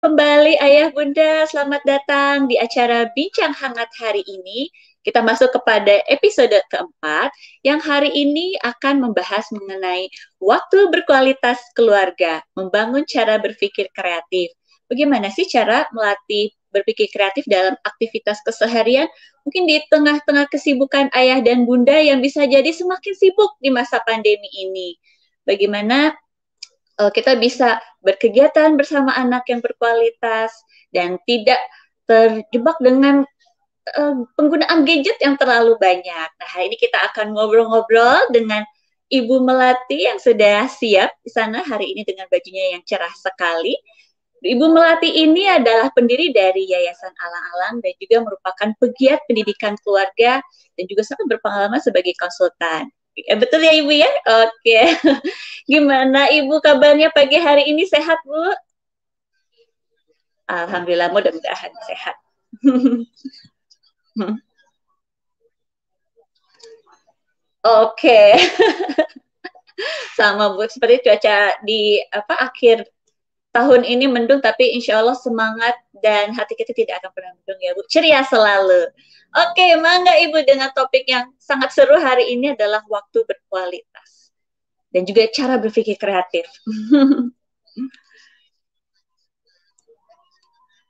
Kembali Ayah Bunda, selamat datang di acara Bincang Hangat hari ini. Kita masuk kepada episode keempat yang hari ini akan membahas mengenai waktu berkualitas keluarga, membangun cara berpikir kreatif. Bagaimana sih cara melatih berpikir kreatif dalam aktivitas keseharian? Mungkin di tengah-tengah kesibukan ayah dan bunda yang bisa jadi semakin sibuk di masa pandemi ini. Bagaimana kita bisa berkegiatan bersama anak yang berkualitas dan tidak terjebak dengan penggunaan gadget yang terlalu banyak. Nah, hari ini kita akan ngobrol-ngobrol dengan Ibu Melati yang sudah siap di sana hari ini dengan bajunya yang cerah sekali. Ibu Melati ini adalah pendiri dari Yayasan Alang-Alang dan juga merupakan pegiat pendidikan keluarga dan juga sangat berpengalaman sebagai konsultan. Betul ya Ibu ya? Oke. Gimana Ibu kabarnya pagi hari ini, sehat Bu? Alhamdulillah, mudah-mudahan sehat. Oke. Sama Bu, seperti cuaca di akhir tahun ini mendung, tapi insya Allah semangat dan hati kita tidak akan pernah mendung ya Bu. Ceria selalu. Oke, mangga Ibu dengan topik yang sangat seru hari ini adalah waktu berkualitas dan juga cara berpikir kreatif.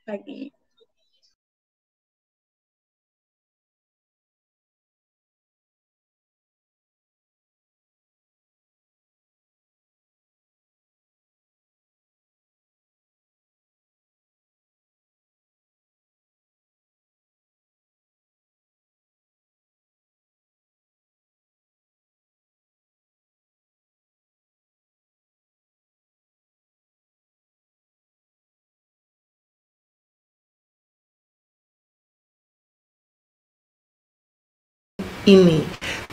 Pagi. Ini.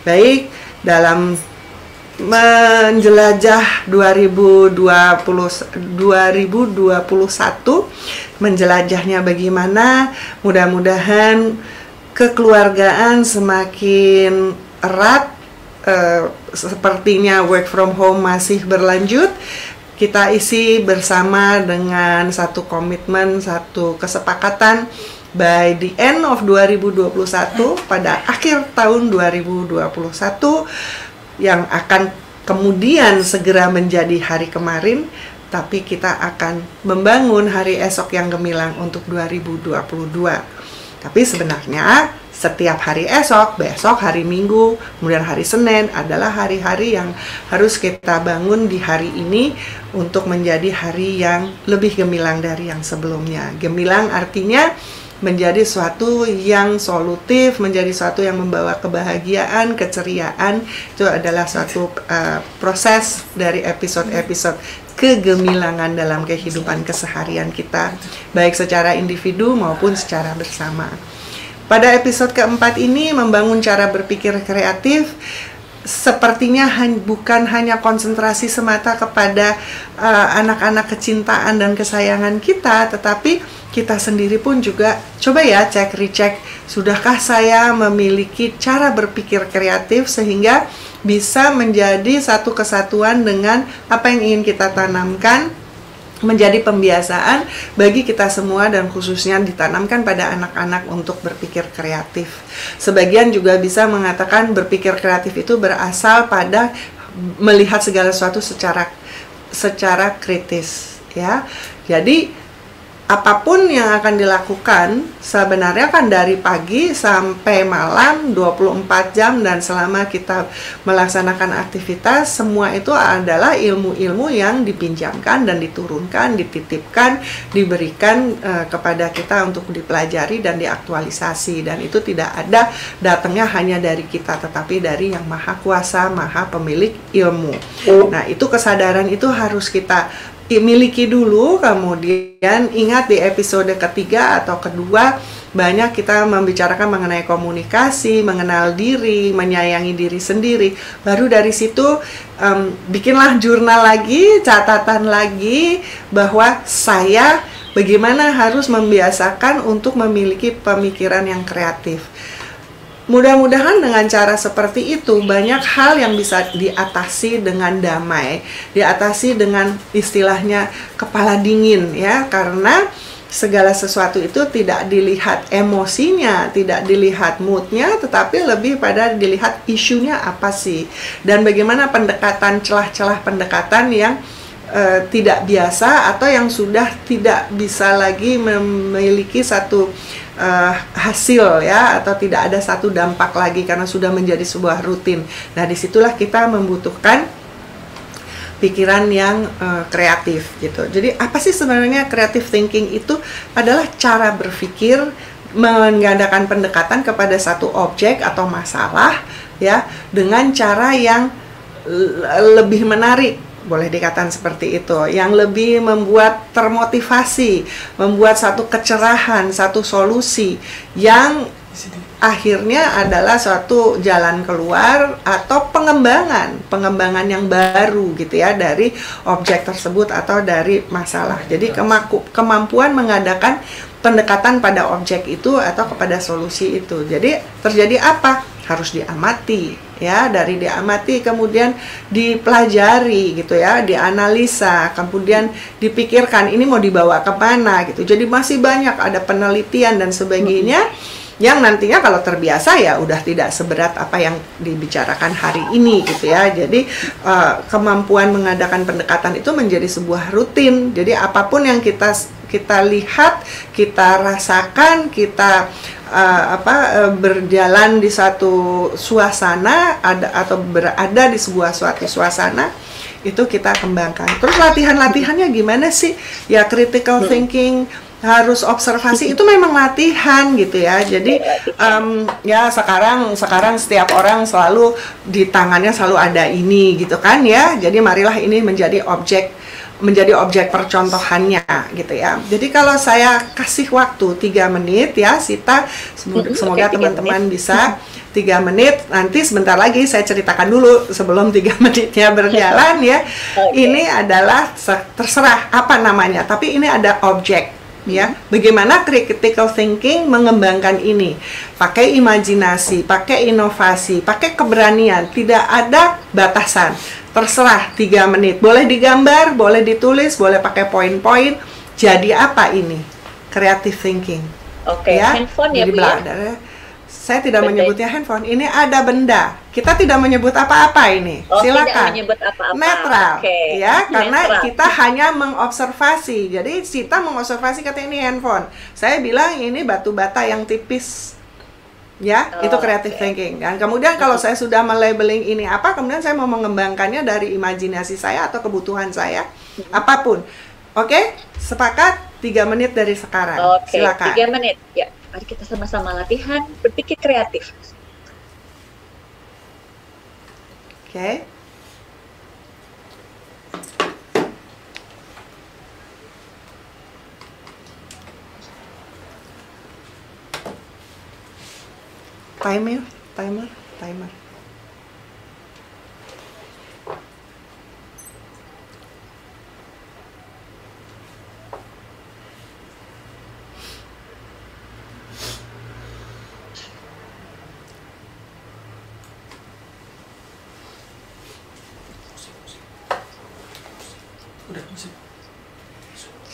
Baik, dalam menjelajah 2021, menjelajahnya bagaimana, mudah-mudahan kekeluargaan semakin erat. Sepertinya work from home masih berlanjut. Kita isi bersama dengan satu komitmen, satu kesepakatan by the end of 2021, pada akhir tahun 2021 yang akan kemudian segera menjadi hari kemarin, tapi kita akan membangun hari esok yang gemilang untuk 2022. Tapi sebenarnya setiap hari esok, besok hari Minggu, kemudian hari Senin adalah hari-hari yang harus kita bangun di hari ini untuk menjadi hari yang lebih gemilang dari yang sebelumnya. Gemilang artinya menjadi suatu yang solutif, menjadi suatu yang membawa kebahagiaan, keceriaan. Itu adalah suatu proses dari episode-episode kegemilangan dalam kehidupan keseharian kita, baik secara individu maupun secara bersama. Pada episode keempat ini, membangun cara berpikir kreatif, sepertinya bukan hanya konsentrasi semata kepada anak-anak kecintaan dan kesayangan kita, tetapi kita sendiri pun juga coba ya recheck, sudahkah saya memiliki cara berpikir kreatif sehingga bisa menjadi satu kesatuan dengan apa yang ingin kita tanamkan, menjadi pembiasaan bagi kita semua dan khususnya ditanamkan pada anak-anak untuk berpikir kreatif. Sebagian juga bisa mengatakan berpikir kreatif itu berasal pada melihat segala sesuatu secara kritis, ya. Jadi apapun yang akan dilakukan sebenarnya kan dari pagi sampai malam 24 jam, dan selama kita melaksanakan aktivitas, semua itu adalah ilmu-ilmu yang dipinjamkan dan diturunkan, dititipkan, diberikan kepada kita untuk dipelajari dan diaktualisasi, dan itu tidak ada datangnya hanya dari kita, tetapi dari yang maha kuasa, maha pemilik ilmu. Nah, itu kesadaran itu harus kita miliki dulu. Kemudian ingat di episode ketiga atau kedua banyak kita membicarakan mengenai komunikasi, mengenal diri, menyayangi diri sendiri. Baru dari situ bikinlah jurnal lagi, catatan lagi bahwa saya bagaimana harus membiasakan untuk memiliki pemikiran yang kreatif. mudah-mudahan dengan cara seperti itu banyak hal yang bisa diatasi dengan damai, diatasi dengan istilahnya kepala dingin ya, karena segala sesuatu itu tidak dilihat emosinya, tidak dilihat moodnya, tetapi lebih pada dilihat isunya apa sih, dan bagaimana pendekatan, celah-celah pendekatan yang tidak biasa atau yang sudah tidak bisa lagi memiliki satu hasil ya, atau tidak ada satu dampak lagi karena sudah menjadi sebuah rutin. Nah, disitulah kita membutuhkan pikiran yang kreatif gitu. Jadi apa sih sebenarnya creative thinking itu? Adalah cara berpikir menggandakan pendekatan kepada satu objek atau masalah ya, dengan cara yang lebih menarik, boleh dikatakan seperti itu, yang lebih membuat termotivasi, membuat satu kecerahan, satu solusi yang akhirnya adalah suatu jalan keluar atau pengembangan yang baru gitu ya dari objek tersebut atau dari masalah. Jadi kemampuan mengadakan pendekatan pada objek itu atau kepada solusi itu. Jadi terjadi apa? Harus diamati ya, dari diamati kemudian dipelajari gitu ya, dianalisa, kemudian dipikirkan ini mau dibawa ke mana gitu. Jadi masih banyak ada penelitian dan sebagainya yang nantinya kalau terbiasa ya udah tidak seberat apa yang dibicarakan hari ini gitu ya. Jadi kemampuan mengadakan pendekatan itu menjadi sebuah rutin. Jadi apapun yang kita lihat, kita rasakan, kita berjalan di satu suasana atau berada di suatu suasana, itu kita kembangkan. Terus latihannya gimana sih? Ya critical thinking, harus observasi, itu memang latihan gitu ya. Jadi ya sekarang setiap orang selalu di tangannya selalu ada ini gitu kan ya. Jadi marilah ini menjadi objek percontohannya gitu ya. Jadi kalau saya kasih waktu 3 menit ya Sita, semoga teman-teman bisa 3 menit, nanti sebentar lagi saya ceritakan dulu sebelum 3 menitnya berjalan ya. Ini adalah terserah apa namanya, tapi ini ada objek ya. Bagaimana critical thinking mengembangkan ini? Pakai imajinasi, pakai inovasi, pakai keberanian, tidak ada batasan. Terserah 3 menit, boleh digambar, boleh ditulis, boleh pakai poin-poin. Jadi apa ini? Creative thinking. Oke, ya? Handphone ya, jadi Bu ya? Saya tidak menyebutnya handphone, ini ada benda. Kita tidak menyebut apa-apa ini. Silakan. Tidak menyebut apa-apa. Netral, ya, karena netral. kita hanya mengobservasi. Jadi Sita mengobservasi katanya ini handphone. Saya bilang ini batu bata yang tipis. Ya, itu creative thinking. Dan kemudian kalau saya sudah melabeling ini apa, kemudian saya mau mengembangkannya dari imajinasi saya atau kebutuhan saya, apapun. Oke, sepakat 3 menit dari sekarang. Silakan. 3 menit. Ya, mari kita sama-sama latihan berpikir kreatif. Oke. Timer.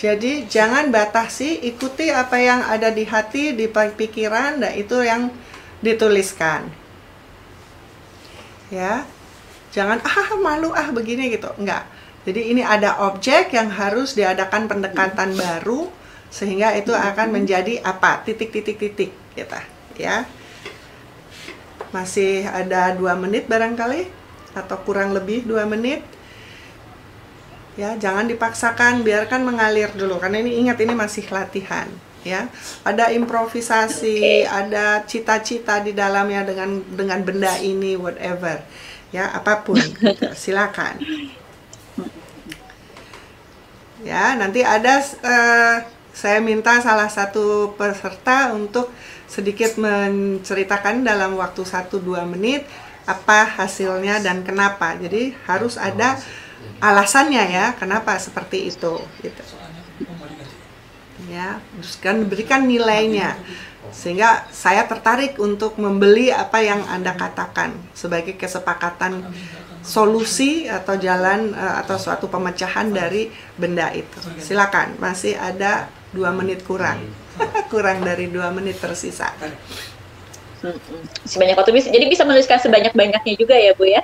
Jadi jangan batasi, ikuti apa yang ada di hati, di pikiran, dan itu yang dituliskan. Ya, jangan malu begini gitu, enggak. Jadi ini ada objek yang harus diadakan pendekatan baru sehingga itu akan menjadi apa? Titik gitu, ya. Masih ada 2 menit barangkali atau kurang lebih 2 menit. Ya, jangan dipaksakan, biarkan mengalir dulu karena ini ingat ini masih latihan, ya. Ada improvisasi, ada cita-cita di dalamnya dengan benda ini, whatever. Ya, apapun gitu. Silakan. Ya, nanti ada saya minta salah satu peserta untuk sedikit menceritakan dalam waktu 1-2 menit apa hasilnya dan kenapa. Jadi harus ada alasannya ya, kenapa seperti itu gitu. ya, terus kan berikan nilainya sehingga saya tertarik untuk membeli apa yang Anda katakan sebagai kesepakatan solusi atau jalan atau suatu pemecahan dari benda itu. Silakan, masih ada 2 menit kurang. Kurang dari 2 menit tersisa. Sebanyak waktu jadi bisa menuliskan sebanyak-banyaknya juga ya Bu ya?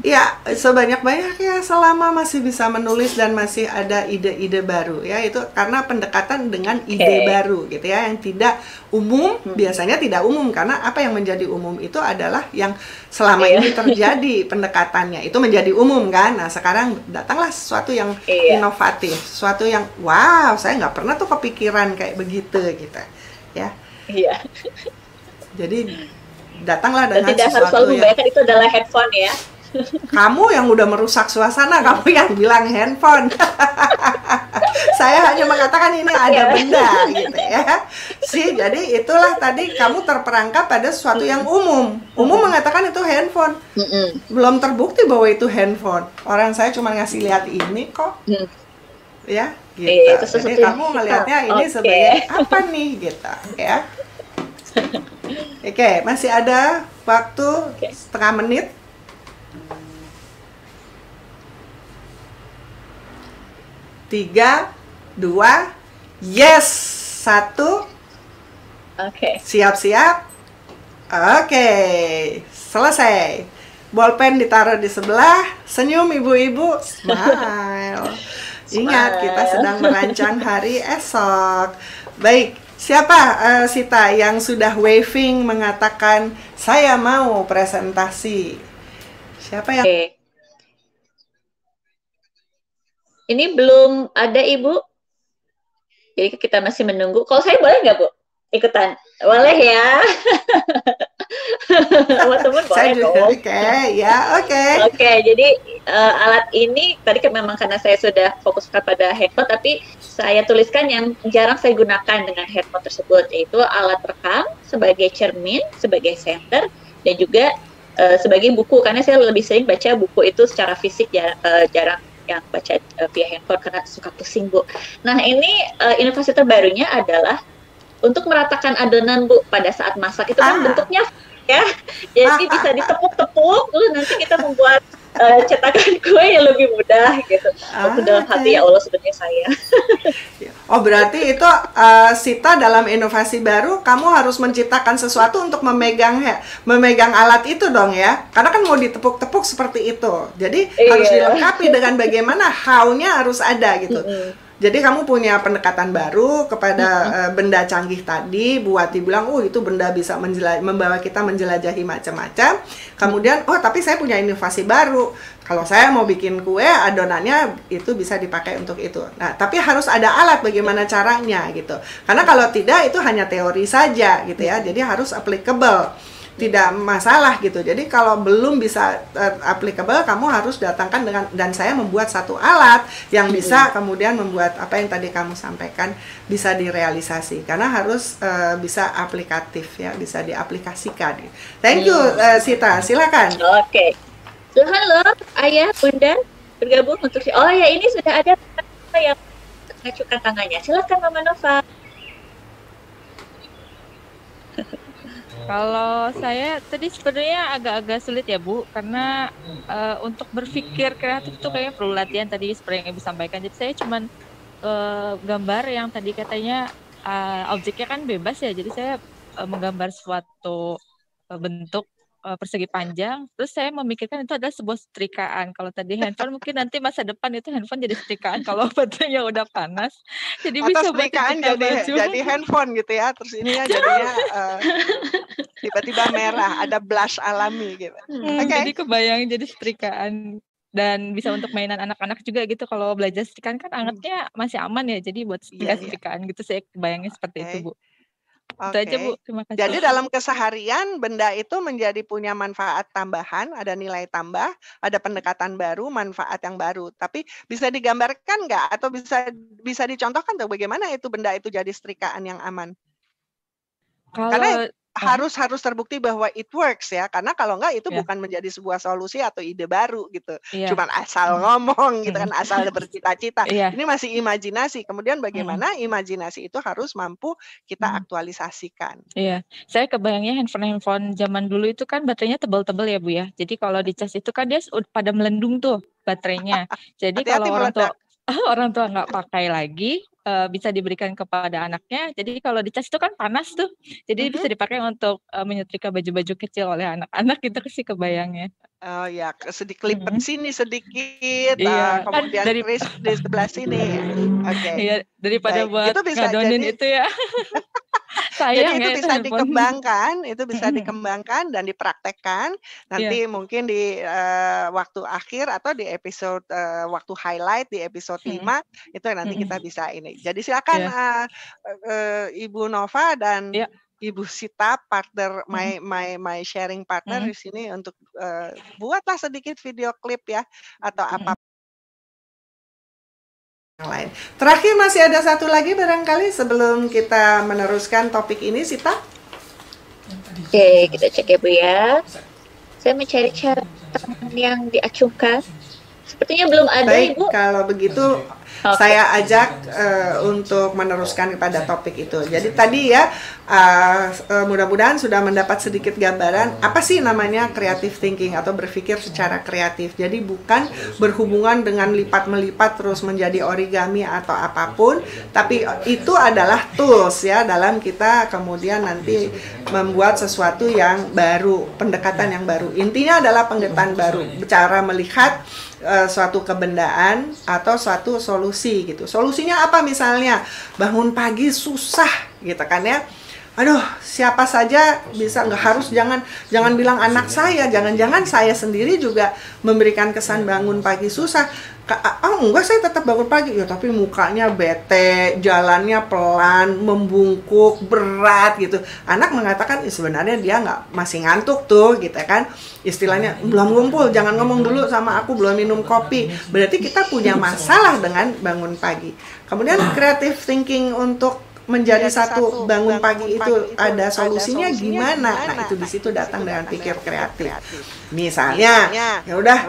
Ya, sebanyak-banyaknya selama masih bisa menulis dan masih ada ide-ide baru ya. Itu karena pendekatan dengan ide baru gitu ya, yang tidak umum. Biasanya tidak umum karena apa yang menjadi umum itu adalah yang selama ini terjadi pendekatannya. Itu menjadi umum kan. Nah, sekarang datanglah sesuatu yang inovatif, sesuatu yang wow, saya nggak pernah tuh kepikiran kayak begitu gitu ya. Iya. Jadi datanglah dengan tidak sesuatu harus selalu membayangkan itu adalah handphone ya. Kamu yang udah merusak suasana, kamu yang bilang handphone. Saya hanya mengatakan ini ada benda gitu ya. Jadi itulah tadi kamu terperangkap pada sesuatu yang umum. Umum mengatakan itu handphone. Belum terbukti bahwa itu handphone. Orang saya cuma ngasih lihat ini kok. Ya, gitu. Jadi kamu ngelihatnya ini sebagai apa nih gitu ya. Oke, masih ada waktu setengah menit. 3, 2, yes, 1. Oke. Siap-siap. Oke, selesai. Bolpen ditaruh di sebelah. Senyum ibu-ibu. Smile. Ingat, kita sedang merancang hari esok. Baik, siapa Sita yang sudah waving mengatakan saya mau presentasi? Siapa yang? Ini belum ada Ibu. Jadi kita masih menunggu. Kalau saya boleh nggak Bu? Ikutan? Boleh ya. Teman-teman boleh dong. Oke, jadi alat ini tadi memang karena saya sudah fokus pada handphone, tapi saya tuliskan yang jarang saya gunakan dengan handphone tersebut, yaitu alat rekam sebagai cermin, sebagai senter, dan juga sebagai buku, karena saya lebih sering baca buku itu secara fisik, jarang yang baca via handphone karena suka pusing Bu. Nah ini inovasi terbarunya adalah untuk meratakan adonan Bu pada saat masak itu kan bentuknya ya, jadi bisa ditepuk-tepuk, lalu nanti kita membuat cetakan kue yang lebih mudah gitu. Waktu dalam hati ya Allah sebenarnya saya. Oh berarti itu Sita dalam inovasi baru kamu harus menciptakan sesuatu untuk memegang alat itu dong ya, karena kan mau ditepuk-tepuk seperti itu, jadi harus dilengkapi dengan bagaimana how-nya harus ada gitu. Jadi kamu punya pendekatan baru kepada benda canggih tadi, buat dibilang, itu benda bisa membawa kita menjelajahi macam-macam. Kemudian, tapi saya punya inovasi baru. Kalau saya mau bikin kue, adonannya itu bisa dipakai untuk itu. Nah, tapi harus ada alat bagaimana caranya gitu. Karena kalau tidak, itu hanya teori saja gitu ya. Jadi harus applicable. Tidak masalah gitu. Jadi kalau belum bisa applicable, kamu harus datangkan dan saya membuat satu alat yang bisa kemudian membuat apa yang tadi kamu sampaikan bisa direalisasi, karena harus bisa aplikatif ya, bisa diaplikasikan. Thank you Sita, silakan. Oke. Halo Ayah, Bunda bergabung untuk ya ini sudah ada yang mengajukan tangannya. Silakan Mama Nova. Kalau saya tadi sebenarnya agak-agak sulit ya Bu, karena untuk berpikir kreatif itu kayaknya perlu latihan tadi seperti yang Ibu sampaikan. Jadi saya cuman gambar yang tadi katanya objeknya kan bebas ya, jadi saya menggambar suatu bentuk persegi panjang, terus saya memikirkan itu adalah sebuah setrikaan. Kalau tadi handphone mungkin nanti masa depan itu handphone jadi setrikaan kalau baterainya udah panas. Jadi atau bisa setrikaan jadi handphone gitu ya, terus ini ya jadinya tiba-tiba merah, ada blush alami gitu. Jadi kebayang jadi setrikaan. Dan bisa untuk mainan anak-anak juga gitu. Kalau belajar setrikaan kan angetnya masih aman ya, jadi buat setrikaan gitu saya kebayangnya seperti itu Bu. Itu aja Bu, terima kasih. Jadi dalam keseharian benda itu menjadi punya manfaat tambahan, ada nilai tambah, ada pendekatan baru, manfaat yang baru. Tapi bisa digambarkan nggak atau bisa dicontohkan tuh bagaimana itu benda itu jadi setrikaan yang aman? Karena harus terbukti bahwa it works ya, karena kalau enggak itu Ya. bukan menjadi sebuah solusi atau ide baru gitu. Iya. Cuman asal ngomong gitu kan, asal bercita-cita. Iya. Ini masih imajinasi. Kemudian Mm-mm. bagaimana imajinasi itu harus mampu kita Mm. aktualisasikan. Iya, saya kebayangnya handphone zaman dulu itu kan baterainya tebal-tebal ya Bu ya. Jadi kalau dicas itu kan dia pada melendung tuh baterainya. Jadi Hati-hati kalau orang tua meledak. nggak pakai lagi, bisa diberikan kepada anaknya. Jadi kalau dicas itu kan panas tuh. Jadi bisa dipakai untuk menyetrika baju-baju kecil oleh anak-anak, gitu sih kebayangnya. Oh ya, sedikit lipet Mm. sini sedikit, Iya, kan kemudian dari crisp di sebelah sini. Oke, iya, daripada baik. buat Itu bisa ngadonin jadi itu ya. jadi Sayang itu ya itu bisa handphone. bisa Mm-mm. dikembangkan dan dipraktekkan. Iya. Nanti mungkin di waktu akhir atau di episode waktu highlight di episode Mm-mm. 5 itu nanti Mm-mm. kita bisa ini. Jadi silakan Iya. Ibu Nova dan Iya. Ibu Sita, partner Mm-mm. my sharing partner Mm-mm. di sini untuk buatlah sedikit video klip ya atau apa Mm-mm. yang lain. Terakhir masih ada satu lagi barangkali sebelum kita meneruskan topik ini, Sita. Oke, kita cek ya Bu ya. Saya mencari catatan yang diacungkan. Sepertinya belum ada Baik, Ibu. kalau begitu Oke. saya ajak untuk meneruskan kepada topik itu. Jadi tadi ya, mudah-mudahan sudah mendapat sedikit gambaran apa sih namanya creative thinking atau berpikir secara kreatif. Jadi bukan berhubungan dengan lipat-melipat terus menjadi origami atau apapun, tapi itu adalah tools ya dalam kita kemudian nanti membuat sesuatu yang baru, pendekatan yang baru. Intinya adalah pendekatan baru, cara melihat suatu kebendaan atau suatu solusi gitu. Solusinya apa misalnya? Bangun pagi susah gitu kan ya. Aduh, siapa saja bisa, nggak harus, jangan bilang anak saya, jangan-jangan saya sendiri juga memberikan kesan bangun pagi susah. Enggak, saya tetap bangun pagi ya, tapi mukanya bete, jalannya pelan, membungkuk, berat gitu. Anak mengatakan sebenarnya dia masih ngantuk tuh gitu kan. Istilahnya belum ngumpul, jangan ngomong dulu sama aku, belum minum kopi. Berarti kita punya masalah dengan bangun pagi. Kemudian creative thinking untuk menjadi satu bangun pagi itu ada solusinya gimana? Nah, itu di situ datang dengan pikir kreatif. Misalnya, ya udah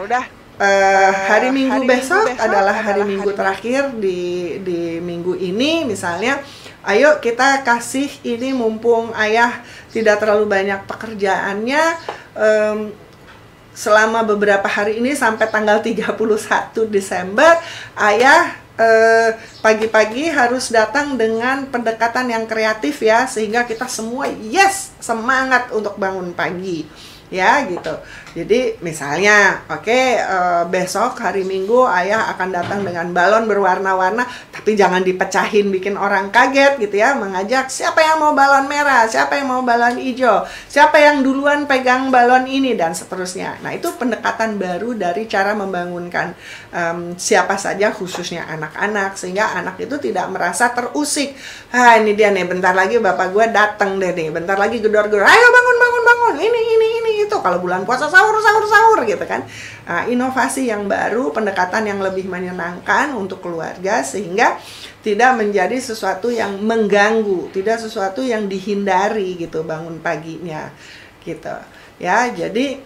hari Minggu besok adalah hari Minggu terakhir di minggu ini misalnya. Ayo kita kasih ini mumpung ayah tidak terlalu banyak pekerjaannya, selama beberapa hari ini sampai tanggal 31 Desember ayah pagi-pagi harus datang dengan pendekatan yang kreatif ya, sehingga kita semua semangat untuk bangun pagi ya gitu. Jadi misalnya besok hari Minggu ayah akan datang dengan balon berwarna-warna, tapi jangan dipecahin bikin orang kaget gitu ya. Mengajak siapa yang mau balon merah, siapa yang mau balon hijau, siapa yang duluan pegang balon ini dan seterusnya. Nah, itu pendekatan baru dari cara membangunkan siapa saja, khususnya anak-anak, sehingga anak itu tidak merasa terusik. Ini dia nih, bentar lagi bapak gue datang deh nih, bentar lagi gedor-gedor, ayo bangun ini itu. Kalau bulan puasa sahur gitu kan. Nah, inovasi yang baru, pendekatan yang lebih menyenangkan untuk keluarga, sehingga tidak menjadi sesuatu yang mengganggu, tidak sesuatu yang dihindari gitu bangun paginya gitu ya. Jadi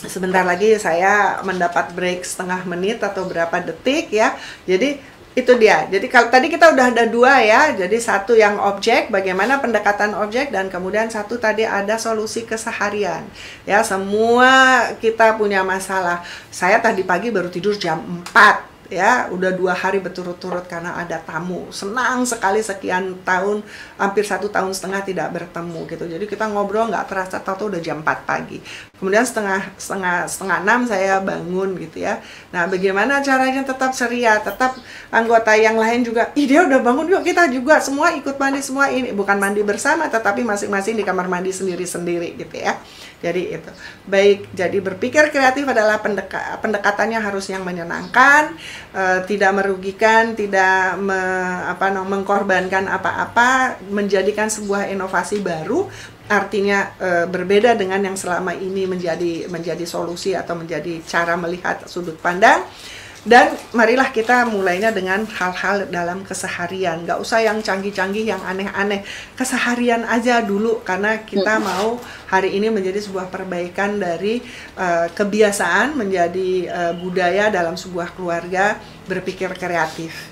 sebentar lagi saya mendapat break setengah menit atau berapa detik ya. Jadi itu dia. Jadi kalau tadi kita udah ada dua ya. Jadi satu yang objek, bagaimana pendekatan objek, dan kemudian satu tadi ada solusi keseharian. Ya, semua kita punya masalah. Saya tadi pagi baru tidur jam 4. Ya, udah 2 hari berturut-turut karena ada tamu. Senang sekali, sekian tahun, hampir 1,5 tahun tidak bertemu gitu. Jadi kita ngobrol nggak terasa, tahu udah jam 4 pagi. Kemudian setengah 6 saya bangun gitu ya. Nah, bagaimana caranya tetap ceria, tetap anggota yang lain juga, dia udah bangun, yuk kita juga semua ikut mandi semua ini. Bukan mandi bersama, tetapi masing-masing di kamar mandi sendiri-sendiri gitu ya. Jadi itu. Baik, jadi berpikir kreatif adalah pendekatannya harus yang menyenangkan, tidak merugikan, tidak mengkorbankan apa-apa, menjadikan sebuah inovasi baru, artinya berbeda dengan yang selama ini menjadi solusi atau menjadi cara melihat sudut pandang. Dan marilah kita mulainya dengan hal-hal dalam keseharian. Nggak usah yang canggih-canggih, yang aneh-aneh. Keseharian aja dulu, karena kita mau hari ini menjadi sebuah perbaikan dari kebiasaan menjadi budaya dalam sebuah keluarga berpikir kreatif.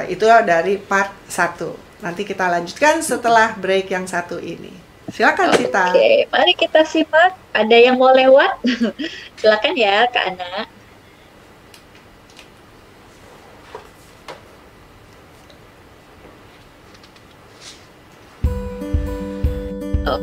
Itu dari part 1. Nanti kita lanjutkan setelah break yang satu ini. Silakan Sita. Oke, mari kita simak. Ada yang mau lewat? Silakan ya, Kak Ana. Oh.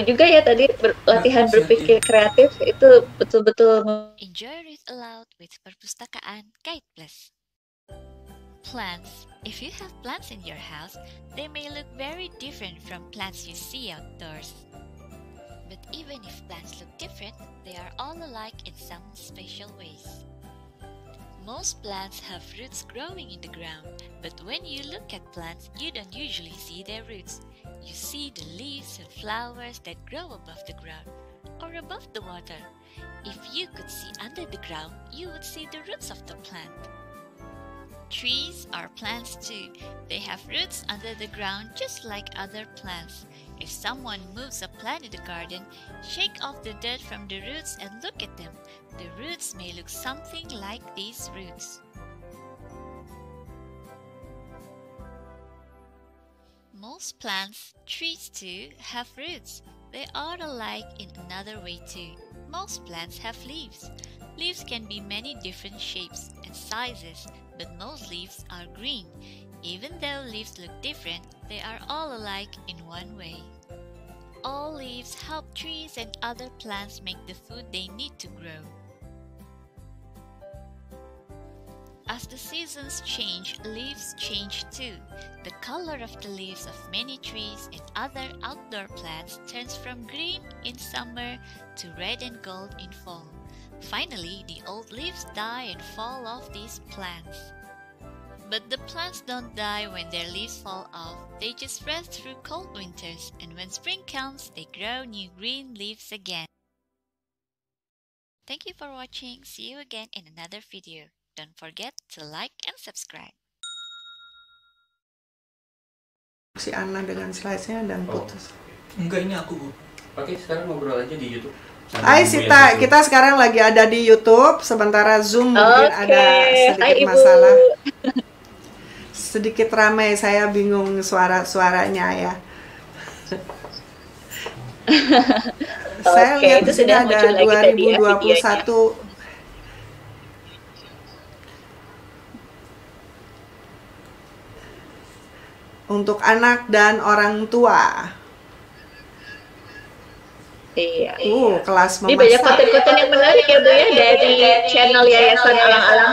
Juga ya tadi latihan berpikir kreatif itu betul-betul. Enjoy Read Aloud with Perpustakaan Guide Plus. Plants. If you have plants in your house, they may look very different from plants you see outdoors. But even if plants look different, they are all alike in some special ways. Most plants have roots growing in the ground, but when you look at plants, you don't usually see their roots. You see the leaves and flowers that grow above the ground or above the water. If you could see under the ground, you would see the roots of the plant. Trees are plants too. They have roots under the ground just like other plants. If someone moves a plant in the garden, shake off the dirt from the roots and look at them. The roots may look something like these roots. Most plants, trees too, have roots. They are alike in another way too. Most plants have leaves. Leaves can be many different shapes and sizes, but most leaves are green. Even though leaves look different, they are all alike in one way. All leaves help trees and other plants make the food they need to grow. As the seasons change, leaves change too. The color of the leaves of many trees and other outdoor plants turns from green in summer to red and gold in fall. Finally, the old leaves die and fall off these plants. But the plants don't die when their leaves fall off. They just rest through cold winters, and when spring comes, they grow new green leaves again. Thank you for watching. See you again in another video. Don't forget to like and subscribe. Si Ana dengan slide-nya dan putus. Enggak, ini aku, Bu. Oke, sekarang ngobrol aja di YouTube. Hai Sita, kita sekarang lagi ada di YouTube. Sementara Zoom mungkin ada sedikit masalah. Sedikit ramai, saya bingung suaranya ya. Saya lihat itu sudah sudah ada muncul lagi tadi ya 2021. Untuk anak dan orang tua. Iya. Kelas Ini banyak memasak. konten-konten yang menarik ya Bu ya dari channel Yayasan Alang-Alang.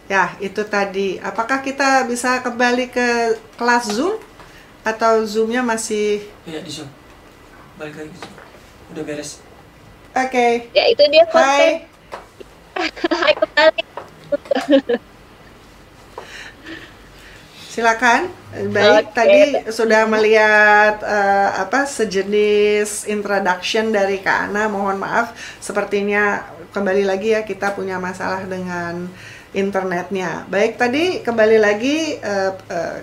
Ya, itu tadi. Apakah kita bisa kembali ke kelas Zoom? Atau Zoom-nya masih... Iya, di Zoom. Balik lagi. Udah beres. Oke. Ya, itu dia konten. Hai kembali. Silakan. Baik, tadi sudah melihat sejenis introduction dari Kak Ana. Mohon maaf, sepertinya kembali lagi ya kita punya masalah dengan internetnya. Baik, tadi kembali lagi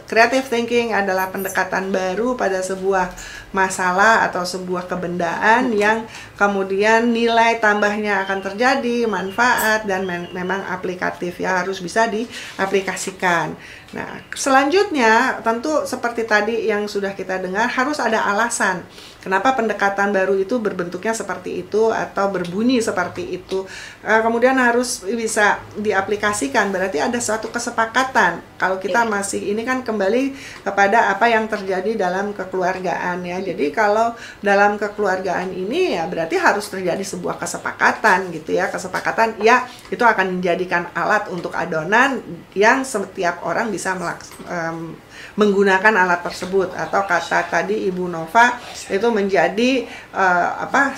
creative thinking adalah pendekatan baru pada sebuah masalah atau sebuah kebendaan yang kemudian nilai tambahnya akan terjadi, manfaat, dan memang aplikatif ya, harus bisa diaplikasikan. Nah, selanjutnya tentu seperti tadi yang sudah kita dengar, harus ada alasan kenapa pendekatan baru itu berbentuknya seperti itu atau berbunyi seperti itu. Kemudian harus bisa diaplikasikan, berarti ada suatu kesepakatan. Kalau kita masih, ini kan kembali kepada apa yang terjadi dalam kekeluargaan ya. Jadi kalau dalam kekeluargaan ini ya berarti harus terjadi sebuah kesepakatan gitu ya. Kesepakatan ya itu akan menjadikan alat untuk adonan yang setiap orang bisa menggunakan alat tersebut, atau kata tadi Ibu Nova itu menjadi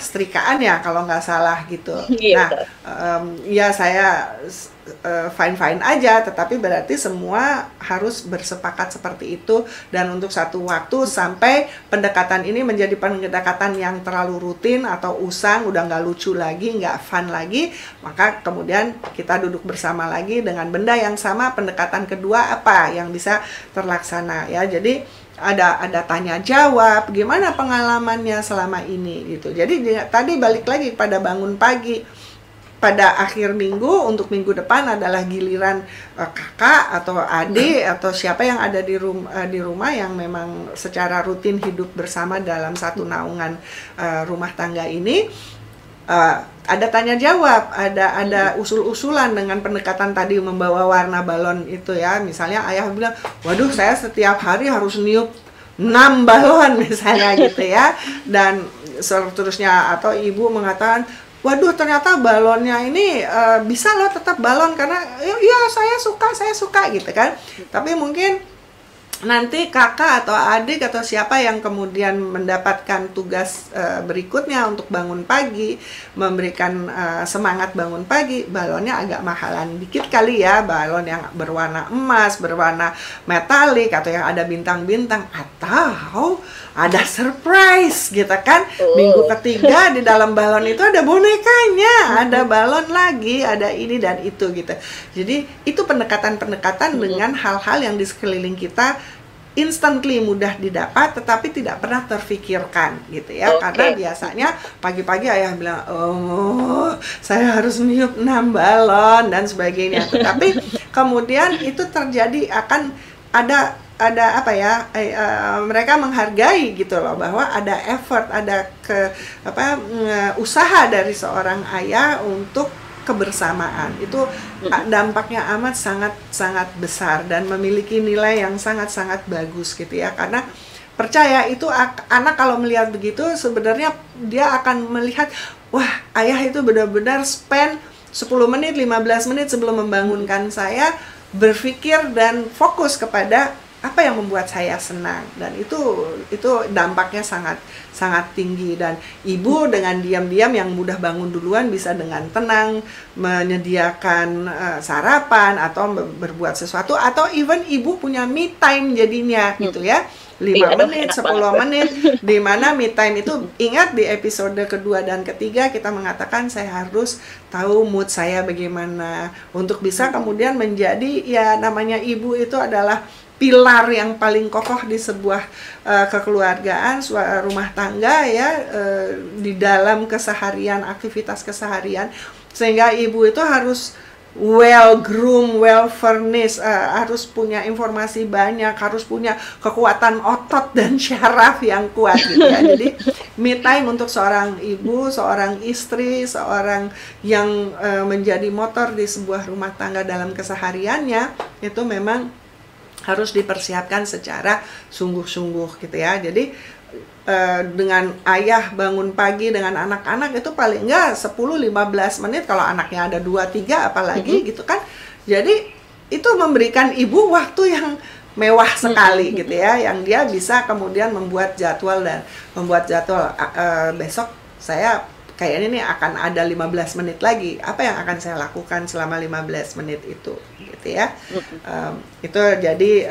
setrikaan ya kalau nggak salah gitu. Nah, ya saya fine-fine aja, tetapi berarti semua harus bersepakat seperti itu, dan untuk satu waktu sampai pendekatan ini menjadi pendekatan yang terlalu rutin atau usang, udah nggak lucu lagi, nggak fun lagi, maka kemudian kita duduk bersama lagi dengan benda yang sama, pendekatan kedua apa yang bisa terlaksana ya. Jadi ada tanya jawab, gimana pengalamannya selama ini gitu. Jadi tadi balik lagi pada bangun pagi. Pada akhir minggu, untuk minggu depan adalah giliran kakak atau adik atau siapa yang ada di rumah yang memang secara rutin hidup bersama dalam satu naungan rumah tangga ini. Ada tanya jawab, ada usul-usulan dengan pendekatan tadi membawa warna balon itu ya. Misalnya ayah bilang, waduh saya setiap hari harus niup 6 balon misalnya gitu ya, dan seterusnya. Atau ibu mengatakan, waduh ternyata balonnya ini bisa loh tetap balon karena ya saya suka gitu kan. Tapi mungkin nanti kakak atau adik atau siapa yang kemudian mendapatkan tugas berikutnya untuk bangun pagi, memberikan semangat bangun pagi, balonnya agak mahalan dikit kali ya, balon yang berwarna emas, berwarna metalik, atau yang ada bintang-bintang, atau ada surprise gitu kan. Minggu ketiga di dalam balon itu ada bonekanya, ada balon lagi, ada ini dan itu gitu. Jadi itu pendekatan-pendekatan dengan hal-hal yang di sekeliling kita instantly mudah didapat tetapi tidak pernah terfikirkan gitu ya. Karena biasanya pagi-pagi ayah bilang, oh saya harus niup 6 balon dan sebagainya. Tetapi kemudian itu terjadi akan ada apa ya, mereka menghargai gitu loh, bahwa ada effort, ada usaha dari seorang ayah untuk kebersamaan. Itu dampaknya amat sangat besar dan memiliki nilai yang sangat bagus gitu ya. Karena percaya itu anak kalau melihat begitu sebenarnya dia akan melihat, wah ayah itu benar-benar spend 10 menit, 15 menit sebelum membangunkan saya berpikir dan fokus kepada apa yang membuat saya senang, dan itu dampaknya sangat tinggi. Dan ibu dengan diam-diam yang mudah bangun duluan bisa dengan tenang menyediakan sarapan atau berbuat sesuatu, atau even ibu punya me time jadinya gitu ya, 5 menit, 10 menit, di mana me time itu, ingat di episode kedua dan ketiga kita mengatakan saya harus tahu mood saya bagaimana untuk bisa kemudian menjadi, ya namanya ibu itu adalah pilar yang paling kokoh di sebuah kekeluargaan, rumah tangga ya, di dalam keseharian, aktivitas keseharian, sehingga ibu itu harus well groomed, well furnished, harus punya informasi banyak, harus punya kekuatan otot dan syaraf yang kuat gitu ya. Jadi me time untuk seorang ibu, seorang istri, seorang yang menjadi motor di sebuah rumah tangga dalam kesehariannya, itu memang harus dipersiapkan secara sungguh-sungguh gitu ya. Jadi dengan ayah bangun pagi dengan anak-anak itu paling enggak 10-15 menit, kalau anaknya ada 2-3 apalagi gitu kan. Jadi itu memberikan ibu waktu yang mewah sekali gitu ya, yang dia bisa kemudian membuat jadwal besok saya kayaknya nih akan ada 15 menit lagi, apa yang akan saya lakukan selama 15 menit itu gitu ya. Itu jadi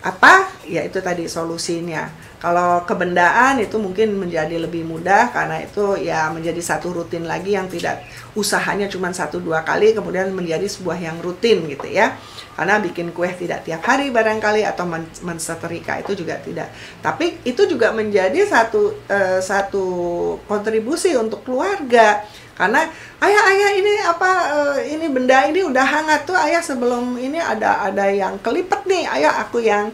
apa? Ya itu tadi solusinya. Kalau kebendaan itu mungkin menjadi lebih mudah karena itu ya menjadi satu rutin lagi yang tidak usahanya cuma 1-2 kali kemudian menjadi sebuah yang rutin gitu ya. Karena bikin kue tidak tiap hari barangkali atau mensetrika itu juga tidak. Tapi itu juga menjadi satu kontribusi untuk keluarga. Karena ayah ini ini benda ini udah hangat tuh ayah, sebelum ini ada yang kelipet nih ayah, aku yang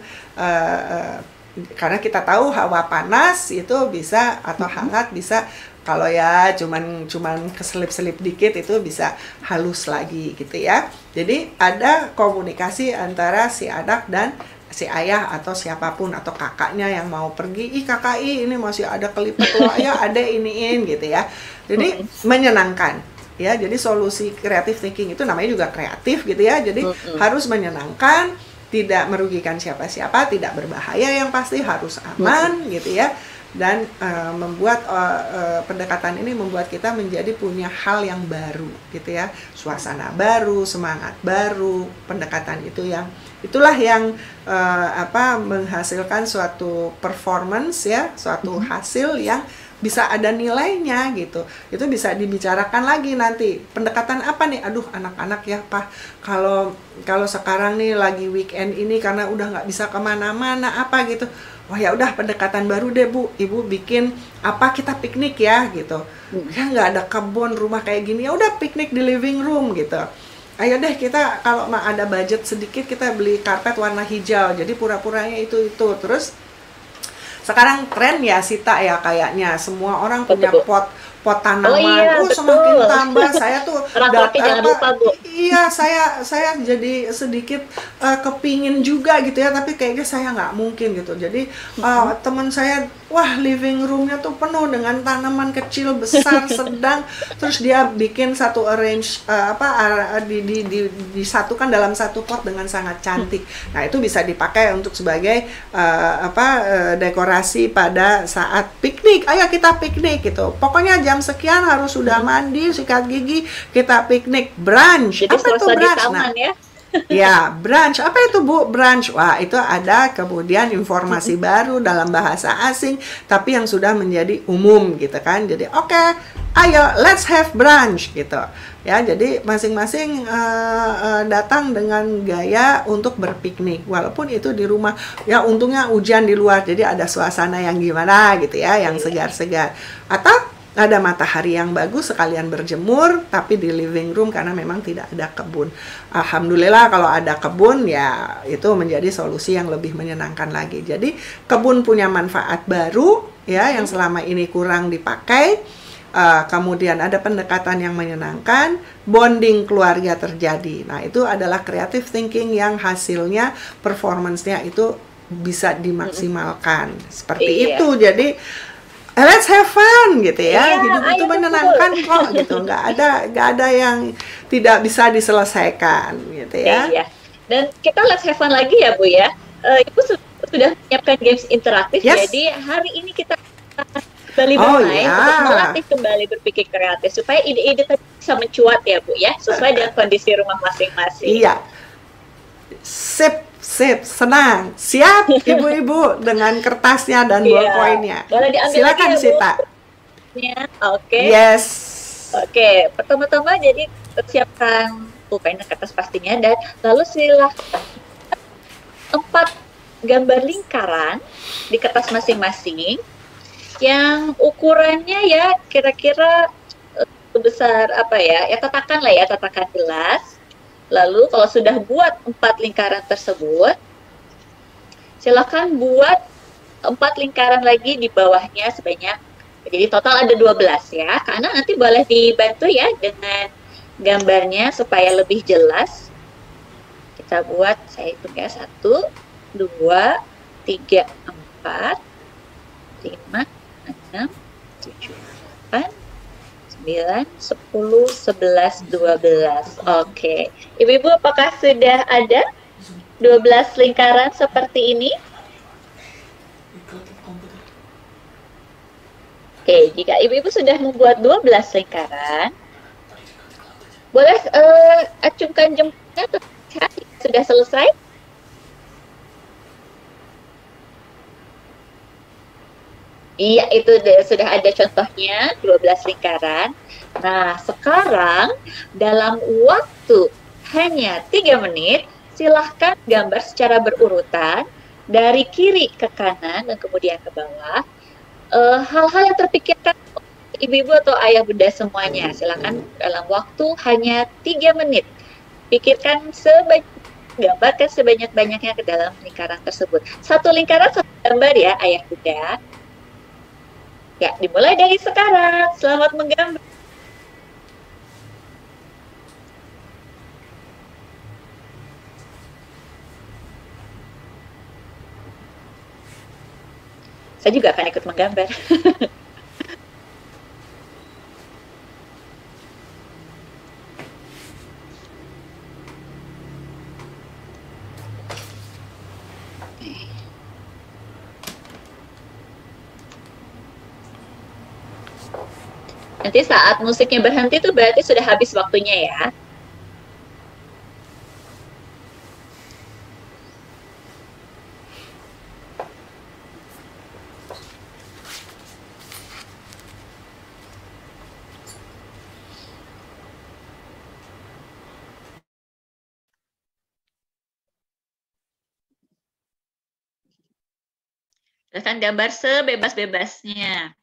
karena kita tahu hawa panas itu bisa atau hangat bisa, kalau ya cuman keselip-selip dikit itu bisa halus lagi gitu ya. Jadi ada komunikasi antara si anak dan si ayah atau siapapun atau kakaknya yang mau pergi, kakak ini masih ada kelipet loh ayah, ada iniin gitu ya. Jadi menyenangkan ya. Jadi solusi creative thinking itu namanya juga kreatif gitu ya. Jadi harus menyenangkan, tidak merugikan siapa-siapa, tidak berbahaya, yang pasti harus aman gitu ya. Dan membuat pendekatan ini membuat kita menjadi punya hal yang baru gitu ya, suasana baru, semangat baru. Pendekatan itulah yang menghasilkan suatu performance ya, suatu hasil yang bisa ada nilainya gitu. Itu bisa dibicarakan lagi nanti. Pendekatan apa nih? Aduh, anak-anak ya, Pak. Kalau sekarang nih lagi weekend ini karena udah nggak bisa kemana-mana apa gitu. Wah ya udah pendekatan baru deh Bu. Ibu bikin apa, kita piknik ya gitu. Ya nggak ada kebun rumah kayak gini. Ya udah piknik di living room gitu. Ayo deh kita kalau ada budget sedikit kita beli karpet warna hijau. Jadi pura-puranya itu. Terus sekarang tren ya Sita ya, kayaknya semua orang punya pot tanaman. Semakin tambah saya tuh jangan lupa Bu. Iya, saya jadi sedikit kepingin juga gitu ya, tapi kayaknya saya nggak mungkin gitu. Jadi teman saya, wah living roomnya tuh penuh dengan tanaman kecil, besar, sedang. Terus dia bikin satu arrange disatukan dalam satu pot dengan sangat cantik. Nah itu bisa dipakai untuk sebagai dekorasi pada saat piknik. Ayo kita piknik gitu. Pokoknya jam sekian harus sudah mandi, sikat gigi, kita piknik, brunch. Jadi apa itu brunch? Taman, ya? Ya, brunch. Apa itu Bu? Brunch. Wah, itu ada kemudian informasi baru dalam bahasa asing, tapi yang sudah menjadi umum gitu kan. Jadi oke, ayo let's have brunch gitu. Ya, jadi masing-masing datang dengan gaya untuk berpiknik. Walaupun itu di rumah, ya untungnya hujan di luar, jadi ada suasana yang gimana gitu ya, yang segar-segar. Atau ada matahari yang bagus sekalian berjemur, tapi di living room karena memang tidak ada kebun. Alhamdulillah kalau ada kebun ya itu menjadi solusi yang lebih menyenangkan lagi. Jadi kebun punya manfaat baru ya yang selama ini kurang dipakai. Kemudian ada pendekatan yang menyenangkan, bonding keluarga terjadi. Nah itu adalah creative thinking yang hasilnya performance-nya itu bisa dimaksimalkan. Seperti itu. Jadi let's have fun gitu ya. Hidup itu menyenangkan kok gitu. Nggak ada yang tidak bisa diselesaikan gitu ya. Iya. Dan kita let's have fun lagi ya Bu ya. Ibu sudah menyiapkan games interaktif. Jadi hari ini kita kembali bermain untuk melatih kembali berpikir kreatif supaya ide-ide tadi bisa mencuat ya Bu ya, sesuai dengan kondisi rumah masing-masing. Iya. Sip, senang. Siap ibu-ibu dengan kertasnya dan ballpoint-nya. Silakan Sita. Oke. Yes. Oke, pertama-tama jadi siapkan pulpen dan kertas pastinya, dan lalu silakan 4 gambar lingkaran di kertas masing-masing yang ukurannya ya kira-kira sebesar apa ya? Ya tatakan gelas. Lalu kalau sudah buat 4 lingkaran tersebut, silakan buat 4 lingkaran lagi di bawahnya sebanyak, jadi total ada 12 ya. Karena nanti boleh dibantu ya dengan gambarnya supaya lebih jelas. Kita buat, saya hitung ya, 1, 2, 3, 4, 5, 6, 7, 8, 9, 10, 11, 12. Oke. Ibu-ibu apakah sudah ada 12 lingkaran seperti ini? Oke, jika ibu-ibu sudah membuat 12 lingkaran, boleh acungkan jempolnya sudah selesai? Iya, itu sudah ada contohnya, 12 lingkaran. Nah, sekarang dalam waktu hanya 3 menit, silahkan gambar secara berurutan dari kiri ke kanan dan kemudian ke bawah. Hal-hal yang terpikirkan ibu-ibu atau ayah bunda semuanya, silakan dalam waktu hanya 3 menit. Pikirkan gambarkan sebanyak-banyaknya ke dalam lingkaran tersebut. Satu lingkaran satu gambar ya, ayah bunda. Ya, dimulai dari sekarang. Selamat menggambar. Saya juga akan ikut menggambar. Nanti saat musiknya berhenti itu berarti sudah habis waktunya ya. Silahkan gambar sebebas-bebasnya.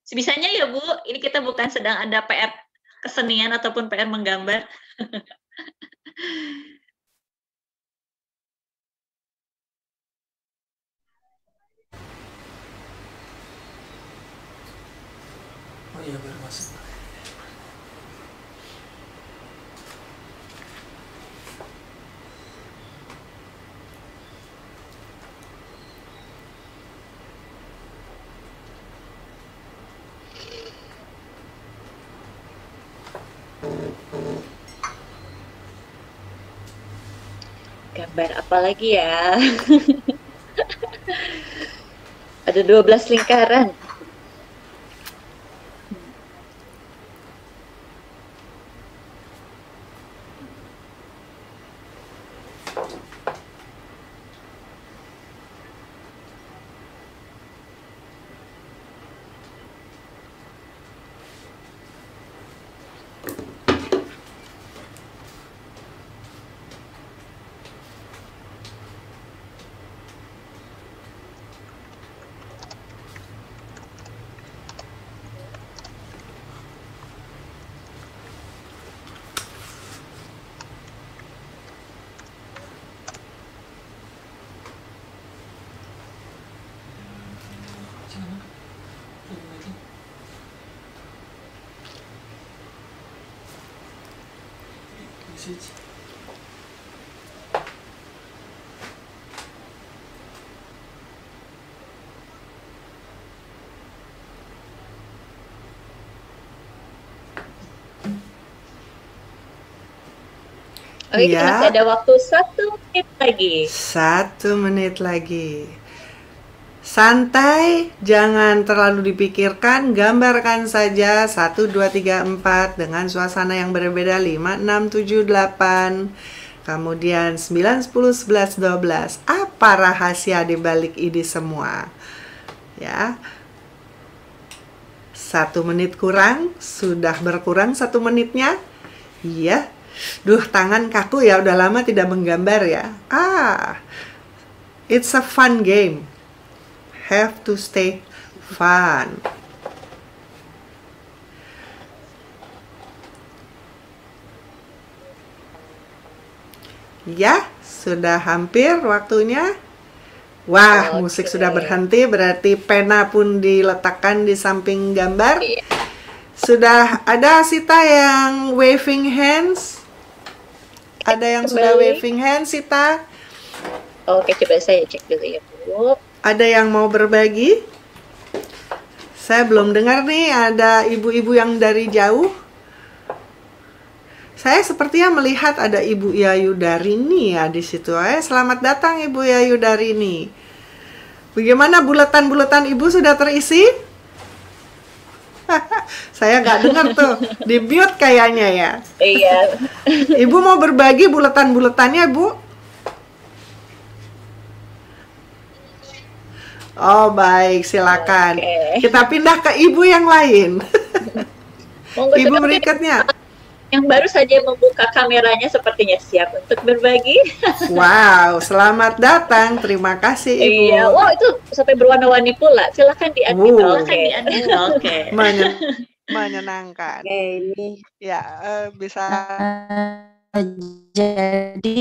Sebisanya ya Bu, ini kita bukan sedang ada PR kesenian ataupun PR menggambar. Oh iya, baru masuk. Gambar apa lagi ya? Ada 12 lingkaran. Oke, kita Iya. masih ada waktu 1 menit lagi. 1 menit lagi. Santai, jangan terlalu dipikirkan, gambarkan saja 1, 2, 3, 4 dengan suasana yang berbeda 5, 6, 7, 8. Kemudian 9, 10, 11, 12. Apa rahasia di balik ini semua? Ya. 1 menit kurang, sudah berkurang 1 menitnya. Iya. Duh, tangan kaku ya, udah lama tidak menggambar ya. It's a fun game. Have to stay fun. Ya, sudah hampir waktunya. Wah, musik sudah berhenti, berarti pena pun diletakkan di samping gambar. Iya. Sudah ada Sita yang waving hands. Ada yang sudah waving hands, Sita. Oke, coba saya cek dulu ya, Bu. Ada yang mau berbagi? Saya belum dengar nih, ada ibu-ibu yang dari jauh. Saya sepertinya melihat ada Ibu Yayu Darini ya di situ. Selamat datang Ibu Yayu Darini. Bagaimana bulatan-bulatan Ibu sudah terisi? Saya nggak dengar tuh, di mute kayaknya ya. Iya. Ibu mau berbagi bulatan-bulatannya, Bu? Oh, baik, silakan. Oke. Kita pindah ke ibu yang lain. Monggo Ibu sekarang berikutnya. yang baru saja membuka kameranya sepertinya siap untuk berbagi. Wow, selamat datang. Terima kasih, Iya, Ibu. wow itu sampai berwarna-warni pula. Silakan di-unmute. Oke. Oke. Menyenangkan. Oke, ini Ya, bisa jadi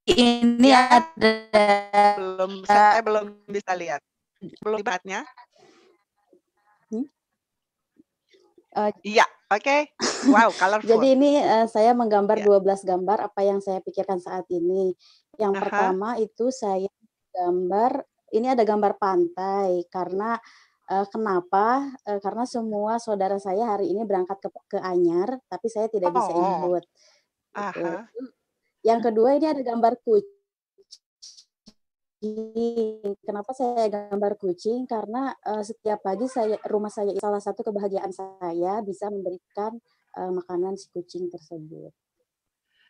ini ya, ada saya belum bisa lihat. Belum lihatnya? Iya, oke. Wow, colorful. jadi ini saya menggambar Ya. 12 gambar apa yang saya pikirkan saat ini. Yang pertama itu saya gambar, ini ada gambar pantai karena kenapa? Karena semua saudara saya hari ini berangkat ke Anyar, tapi saya tidak bisa ikut. Gitu. Yang kedua ini ada gambar kucing. Kenapa saya gambar kucing? Karena setiap pagi rumah saya salah satu kebahagiaan saya bisa memberikan makanan si kucing tersebut.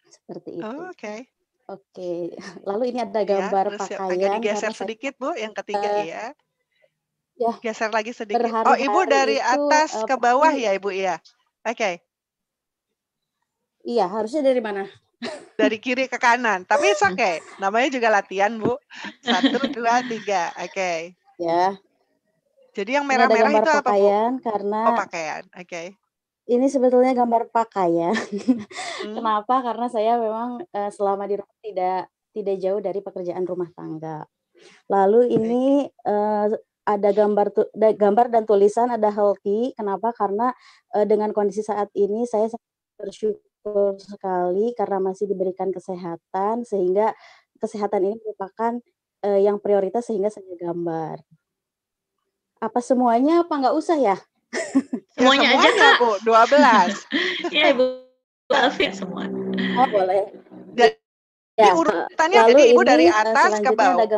Seperti itu. Oke. Oke. Lalu ini ada gambar pakaian. Agak digeser sedikit, Bu, yang ketiga ya. Ya. Geser lagi sedikit. Oh, Ibu dari atas ke bawah ya, Ibu ya. Oke. Iya, harusnya dari mana? Dari kiri ke kanan. Tapi it's okay. Namanya juga latihan, Bu. 1, 2, 3. Oke. Ya. Jadi yang merah-merah itu apa, Bu? Karena pakaian. Oke. Ini sebetulnya gambar pakaian. Kenapa? Karena saya memang selama di rumah tidak jauh dari pekerjaan rumah tangga. Lalu ini ada gambar dan tulisan ada healthy. Kenapa? Karena dengan kondisi saat ini saya bersyukur sekali karena masih diberikan kesehatan, sehingga kesehatan ini merupakan yang prioritas sehingga saya gambar. Apa semuanya apa nggak usah ya? Semuanya aja, Kak. Bu, 12. Ya, Ibu Alfi semua. Oh, boleh. Jadi urutannya jadi Ibu dari atas ke bawah.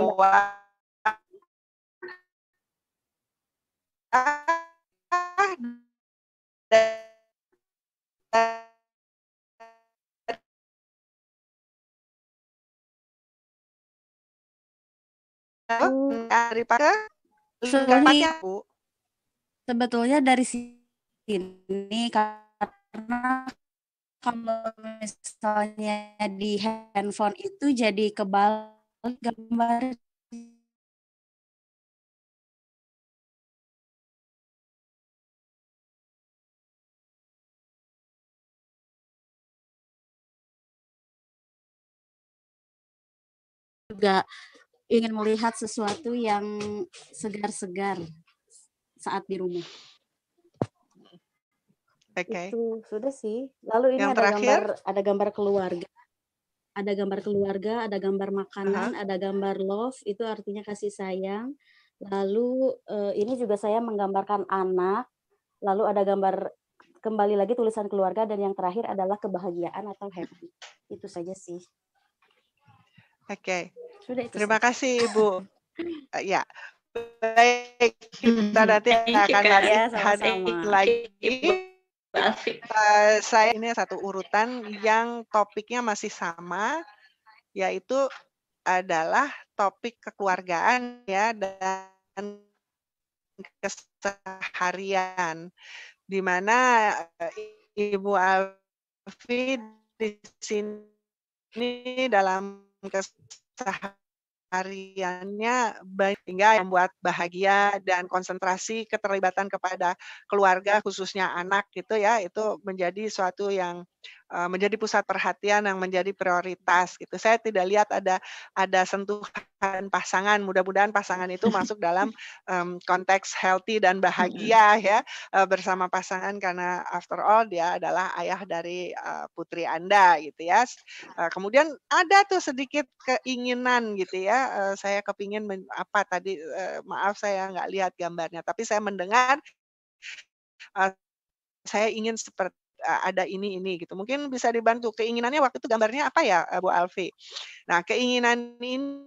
Sebetulnya dari sini karena kalau misalnya di handphone itu jadi kebalik gambar. Juga ingin melihat sesuatu yang segar-segar saat di rumah. Oke. Itu sudah sih. Lalu ini ada gambar keluarga. Ada gambar keluarga, ada gambar makanan, ada gambar love, itu artinya kasih sayang. Lalu ini juga saya menggambarkan anak. Lalu ada gambar kembali lagi tulisan keluarga dan yang terakhir adalah kebahagiaan atau happy. Itu saja sih. Oke. Terima kasih, Ibu. Ya. Baik, kita nanti akan lagi. Saya ini satu urutan yang topiknya masih sama, yaitu adalah topik kekeluargaan ya dan keseharian, di mana Ibu Alfi di sini dalam kesehariannya baik hingga yang membuat bahagia dan konsentrasi keterlibatan kepada keluarga khususnya anak gitu ya, itu menjadi suatu yang menjadi pusat perhatian yang menjadi prioritas gitu. Saya tidak lihat ada sentuhan pasangan, mudah-mudahan pasangan itu masuk dalam konteks healthy dan bahagia ya bersama pasangan karena after all dia adalah ayah dari putri Anda gitu ya. Kemudian ada tuh sedikit keinginan gitu ya, saya kepingin apa tadi, maaf saya nggak lihat gambarnya, tapi saya mendengar saya ingin seperti ada ini gitu. Mungkin bisa dibantu. Keinginannya waktu itu gambarnya apa ya, Bu Alfi? Nah, keinginan ini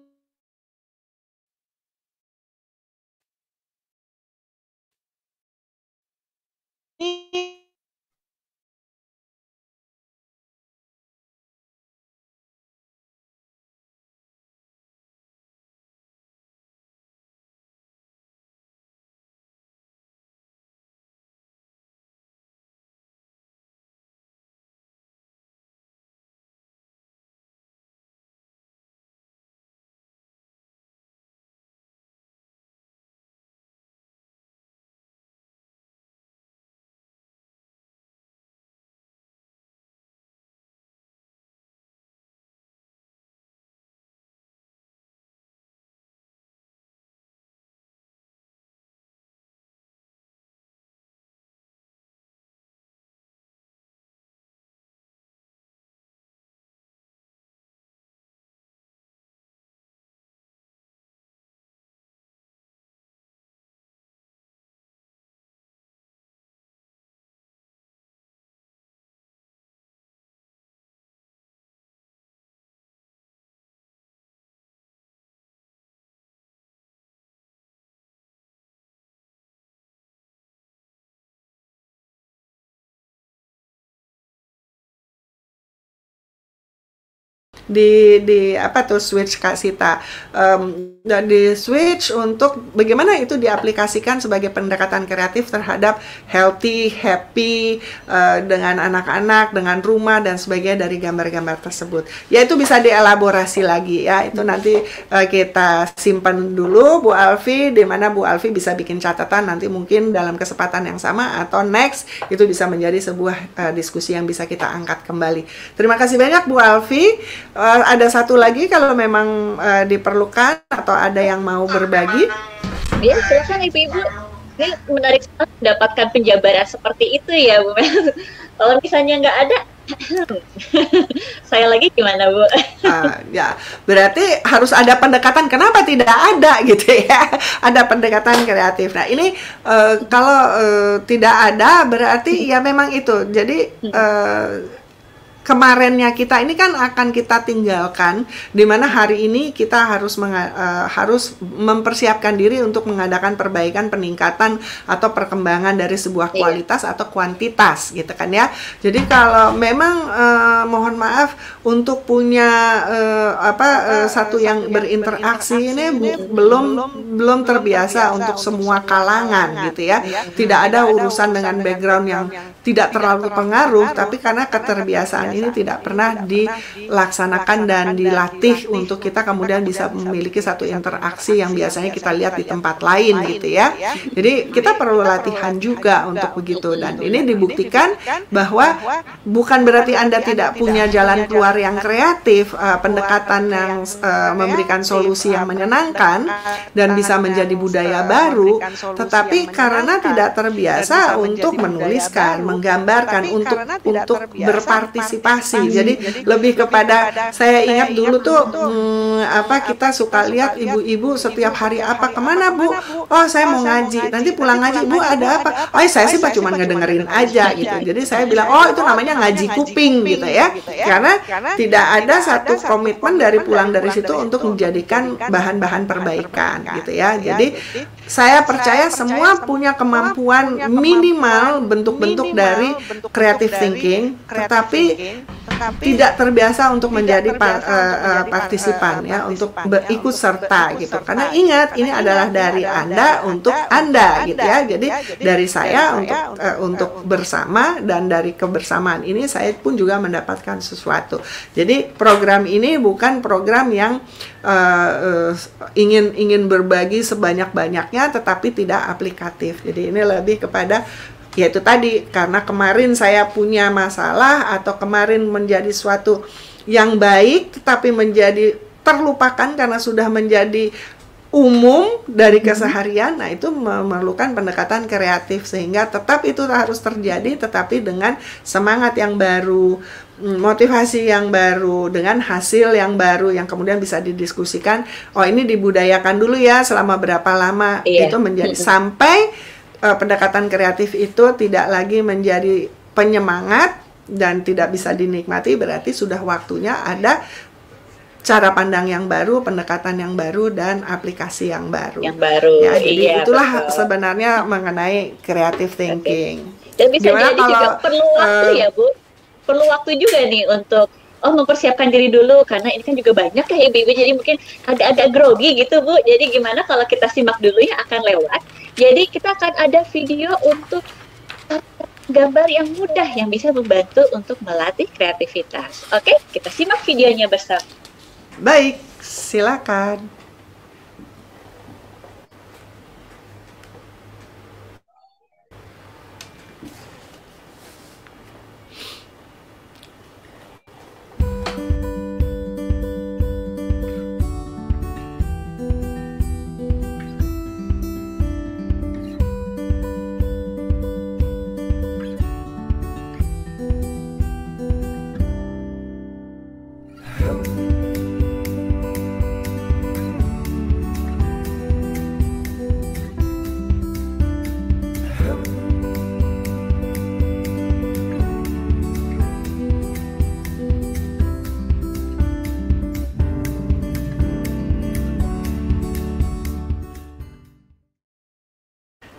di apa tuh switch Kak Sita, dan di switch untuk bagaimana itu diaplikasikan sebagai pendekatan kreatif terhadap healthy, happy, dengan anak-anak, dengan rumah dan sebagainya dari gambar-gambar tersebut. Ya itu bisa dielaborasi lagi ya, itu nanti kita simpan dulu Bu Alfi, di mana Bu Alfi bisa bikin catatan nanti mungkin dalam kesempatan yang sama atau next itu bisa menjadi sebuah diskusi yang bisa kita angkat kembali. Terima kasih banyak Bu Alfi. Ada satu lagi kalau memang diperlukan atau ada yang mau berbagi. Ya, silakan Ibu-ibu. Ini menarik sekali mendapatkan penjabaran seperti itu ya Bu Mel. Kalau misalnya nggak ada, saya lagi gimana Bu? Ya, berarti harus ada pendekatan. Kenapa tidak ada gitu ya? Ada pendekatan kreatif. Nah ini kalau tidak ada berarti ya memang itu. Jadi kemarinnya kita ini kan akan kita tinggalkan, di mana hari ini kita harus mempersiapkan diri untuk mengadakan perbaikan, peningkatan atau perkembangan dari sebuah kualitas atau kuantitas gitu kan ya. Jadi kalau memang mohon maaf untuk punya satu yang berinteraksi ini belum terbiasa untuk semua kalangan gitu ya. Tidak ada urusan dengan background yang tidak terlalu pengaruh, tapi karena keterbiasaan ini tidak pernah dilaksanakan dan dilatih untuk kita kemudian bisa memiliki satu interaksi yang biasanya kita lihat di tempat lain gitu ya. Jadi kita perlu latihan juga untuk begitu, dan ini dibuktikan bahwa bukan berarti Anda tidak punya jalan keluar yang kreatif, pendekatan yang memberikan solusi yang menyenangkan dan bisa menjadi budaya baru, tetapi karena tidak terbiasa untuk menuliskan, menggambarkan, untuk berpartisipasi. Jadi lebih kepada, saya ingat dulu tuh kita suka lihat ibu-ibu setiap hari kemana Bu? Oh saya mau ngaji, nanti pulang ngaji Bu ada apa? Oh saya sih cuma ngedengerin aja gitu. Jadi saya bilang itu namanya ngaji kuping gitu ya, karena tidak ada satu komitmen dari pulang dari situ untuk menjadikan bahan-bahan perbaikan gitu ya. Jadi saya percaya semua punya kemampuan minimal bentuk-bentuk dari creative thinking, tetapi tidak terbiasa untuk menjadi partisipan ya, untuk berikut serta gitu. Karena ingat, ini adalah dari Anda untuk Anda gitu ya. Jadi dari saya untuk bersama, dan dari kebersamaan ini saya pun juga mendapatkan sesuatu. Jadi program ini bukan program yang ingin berbagi sebanyak-banyaknya tetapi tidak aplikatif. Jadi ini lebih kepada yaitu tadi, karena kemarin saya punya masalah atau kemarin menjadi suatu yang baik tetapi menjadi terlupakan karena sudah menjadi umum dari keseharian. Nah itu memerlukan pendekatan kreatif sehingga tetap itu harus terjadi, tetapi dengan semangat yang baru, motivasi yang baru, dengan hasil yang baru yang kemudian bisa didiskusikan. Oh ini dibudayakan dulu ya selama berapa lama, itu menjadi sampai pendekatan kreatif itu tidak lagi menjadi penyemangat dan tidak bisa dinikmati, berarti sudah waktunya ada cara pandang yang baru, pendekatan yang baru, dan aplikasi yang baru. Ya, jadi itulah sebenarnya mengenai creative thinking. Dan bisa jadi juga perlu waktu ya Bu, perlu waktu juga nih untuk mempersiapkan diri dulu, karena ini kan juga banyak ya ibu-ibu, jadi mungkin agak-agak grogi gitu Bu. Jadi gimana kalau kita simak dulu ya, akan lewat. Jadi kita akan ada video untuk gambar yang mudah yang bisa membantu untuk melatih kreativitas. Oke, kita simak videonya bersama. Baik, silakan.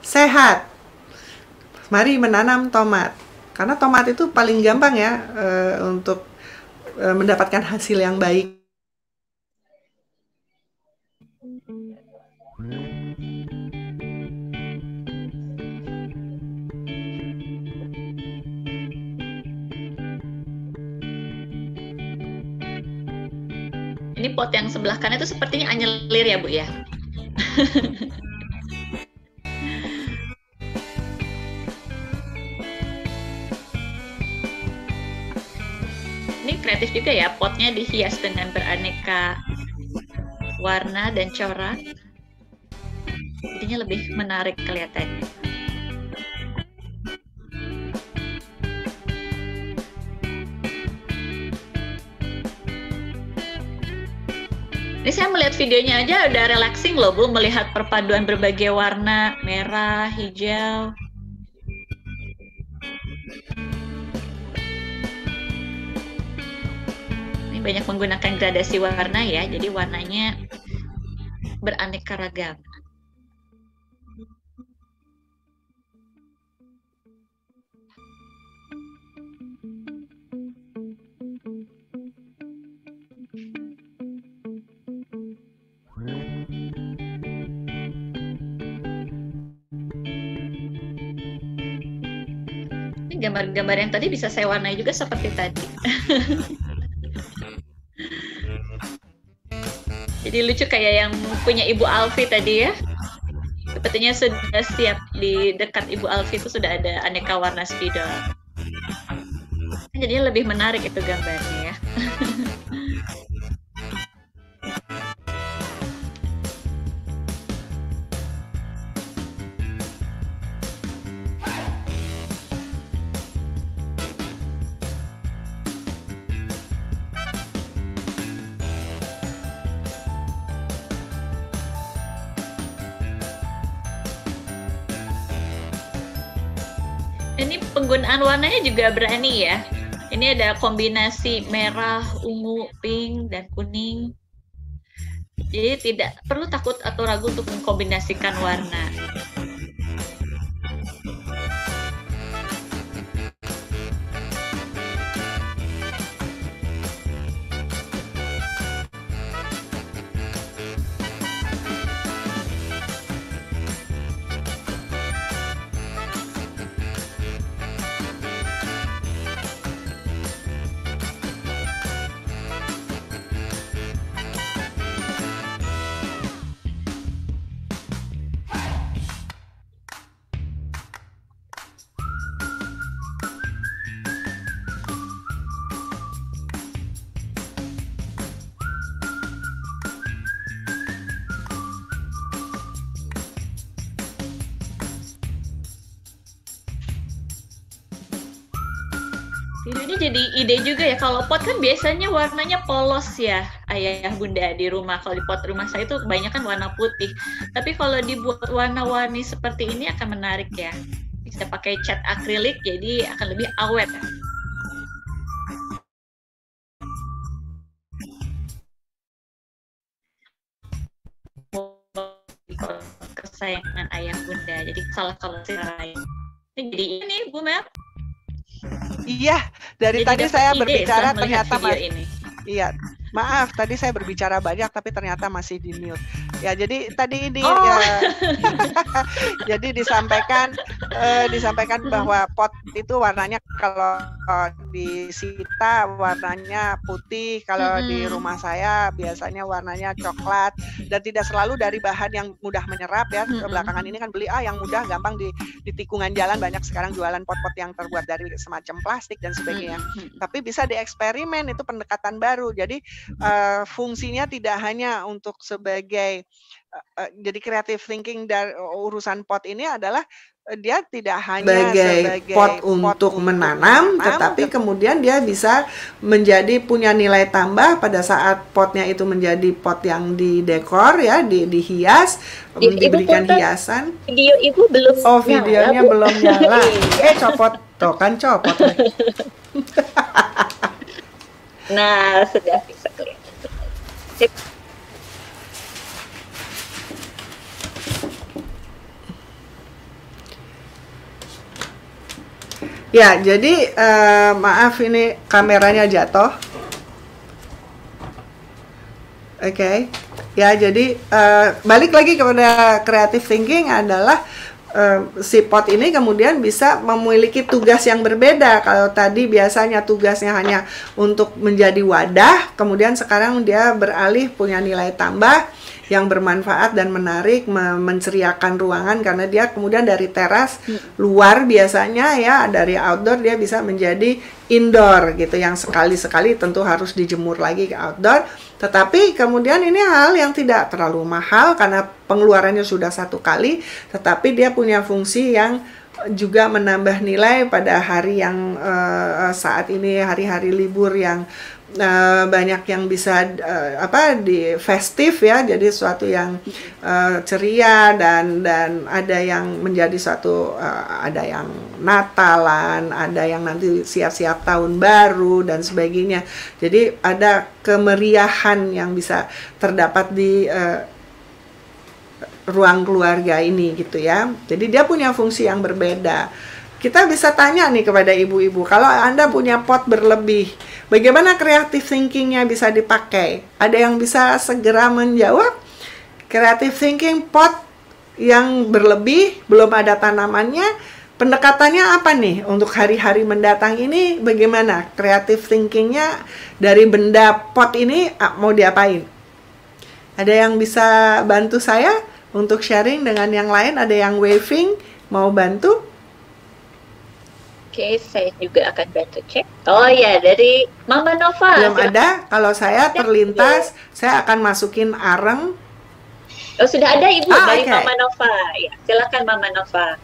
Sehat. Mari menanam tomat. Karena tomat itu paling gampang ya untuk mendapatkan hasil yang baik. Ini pot yang sebelah kanan itu sepertinya anyelir ya Bu ya. Ini kreatif juga ya, potnya dihias dengan beraneka warna dan corak. Jadinya lebih menarik kelihatannya. Ini saya melihat videonya aja udah relaxing loh Bu, melihat perpaduan berbagai warna, merah, hijau. Ini banyak menggunakan gradasi warna ya, jadi warnanya beraneka ragam. Gambar-gambar yang tadi bisa saya warnai juga seperti tadi. Jadi lucu kayak yang punya Ibu Alfi tadi ya. Sepertinya sudah siap di dekat Ibu Alfi itu sudah ada aneka warna spidol. Jadinya lebih menarik itu gambarnya ya. Ini penggunaan warnanya juga berani ya. Ini ada kombinasi merah, ungu, pink, dan kuning. Jadi tidak perlu takut atau ragu untuk mengkombinasikan warna. Ini jadi ide juga ya, kalau pot kan biasanya warnanya polos ya ayah bunda di rumah. Kalau di pot rumah saya itu kebanyakan warna putih. Tapi kalau dibuat warna-warni seperti ini akan menarik ya. Bisa pakai cat akrilik jadi akan lebih awet. Kesayangan ayah bunda, jadi salah kalau lain. Jadi ini Bu Mel. Iya, dari jadi tadi saya ide berbicara melihat ternyata video ini. Iya, maaf tadi saya berbicara banyak tapi ternyata masih di mute. Ya, jadi tadi ini Oh. ya, jadi disampaikan bahwa pot itu warnanya kalau di Sita warnanya putih, kalau di rumah saya biasanya warnanya coklat dan tidak selalu dari bahan yang mudah menyerap ya. Belakangan ini kan beli yang mudah gampang di tikungan jalan banyak sekarang jualan pot-pot yang terbuat dari semacam plastik dan sebagainya. Tapi bisa dieksperimen, itu pendekatan baru. Jadi fungsinya tidak hanya untuk sebagai jadi creative thinking dari urusan pot ini adalah dia tidak hanya sebagai pot untuk menanam, tetapi kemudian dia bisa menjadi punya nilai tambah pada saat potnya itu menjadi pot yang didekor ya, dihias, diberikan hiasan. Video Ibu belum Oh, videonya nyala, belum nyala. Copot. Tuh kan copot. Nah, sudah bisa kelihatan. Sip. Ya, jadi maaf ini kameranya jatuh. Oke. Ya, jadi balik lagi kepada creative thinking adalah si pot ini kemudian bisa memiliki tugas yang berbeda. Kalau tadi biasanya tugasnya hanya untuk menjadi wadah, kemudian sekarang dia beralih punya nilai tambah yang bermanfaat dan menarik, menceriakan ruangan, karena dia kemudian dari teras luar biasanya ya, dari outdoor dia bisa menjadi indoor gitu, yang sekali-sekali tentu harus dijemur lagi ke outdoor. Tetapi kemudian ini hal yang tidak terlalu mahal karena pengeluarannya sudah satu kali, tetapi dia punya fungsi yang juga menambah nilai pada hari yang saat ini hari-hari libur yang banyak yang bisa di festif ya, jadi suatu yang ceria dan ada yang menjadi suatu ada yang Natalan, ada yang nanti siap-siap tahun baru dan sebagainya. Jadi ada kemeriahan yang bisa terdapat di ruang keluarga ini gitu ya. Jadi dia punya fungsi yang berbeda. Kita bisa tanya nih kepada ibu-ibu, kalau Anda punya pot berlebih, bagaimana creative thinking-nya bisa dipakai? Ada yang bisa segera menjawab? Creative thinking pot yang berlebih, belum ada tanamannya, pendekatannya apa nih untuk hari-hari mendatang ini? Bagaimana creative thinking-nya dari benda pot ini mau diapain? Ada yang bisa bantu saya untuk sharing dengan yang lain? Ada yang waving, mau bantu? Oke, saya juga akan bantu cek. Oh ya, dari Mama Nova. Belum ada. Kalau saya terlintas, saya akan masukin areng. Oh, sudah ada Ibu dari Okay. Mama Nova. Ya, silakan Mama Nova.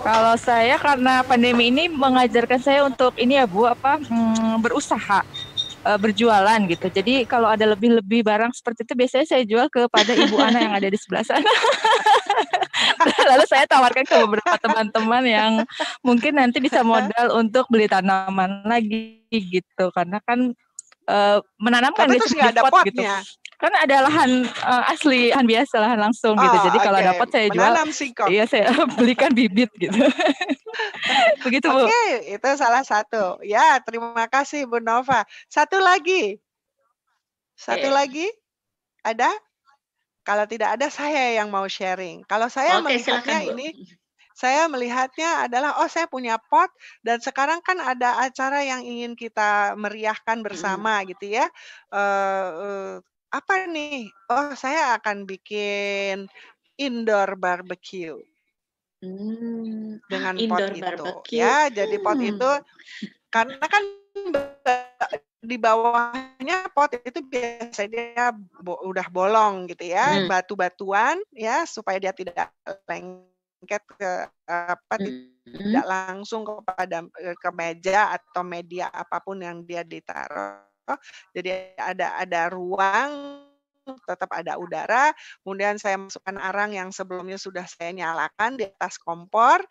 Kalau saya karena pandemi ini mengajarkan saya untuk ini ya Bu, berusaha, berjualan gitu. Jadi kalau ada lebih-lebih barang seperti itu biasanya saya jual kepada Ibu Ana yang ada di sebelah sana. Lalu saya tawarkan ke beberapa teman-teman yang mungkin nanti bisa modal untuk beli tanaman lagi gitu. Karena kan menanamkan Tapi di terus nggak ada pot gitu. potnya. Kan ada lahan asli, lahan biasa, lahan langsung gitu. Jadi kalau oke. dapat saya jual, Menanam singkong. iya saya belikan bibit gitu. Begitu Bu. Oke, itu salah satu. Ya, terima kasih Bu Nova. Satu lagi. Satu Oke. lagi? Ada? Kalau tidak ada, saya yang mau sharing. Kalau saya Oke, melihatnya silakan Bu. ini, saya melihatnya adalah, saya punya pot, dan sekarang kan ada acara yang ingin kita meriahkan bersama gitu ya. Apa nih? Oh, saya akan bikin indoor barbecue dengan pot Indoor itu. barbecue. Ya, jadi pot itu, karena kan di bawahnya pot itu biasanya udah bolong gitu ya, batu-batuan ya, supaya dia tidak lengket tidak langsung kepada ke meja atau media apapun yang dia ditaruh. Jadi ada ruang, tetap ada udara. Kemudian saya masukkan arang yang sebelumnya sudah saya nyalakan di atas kompor.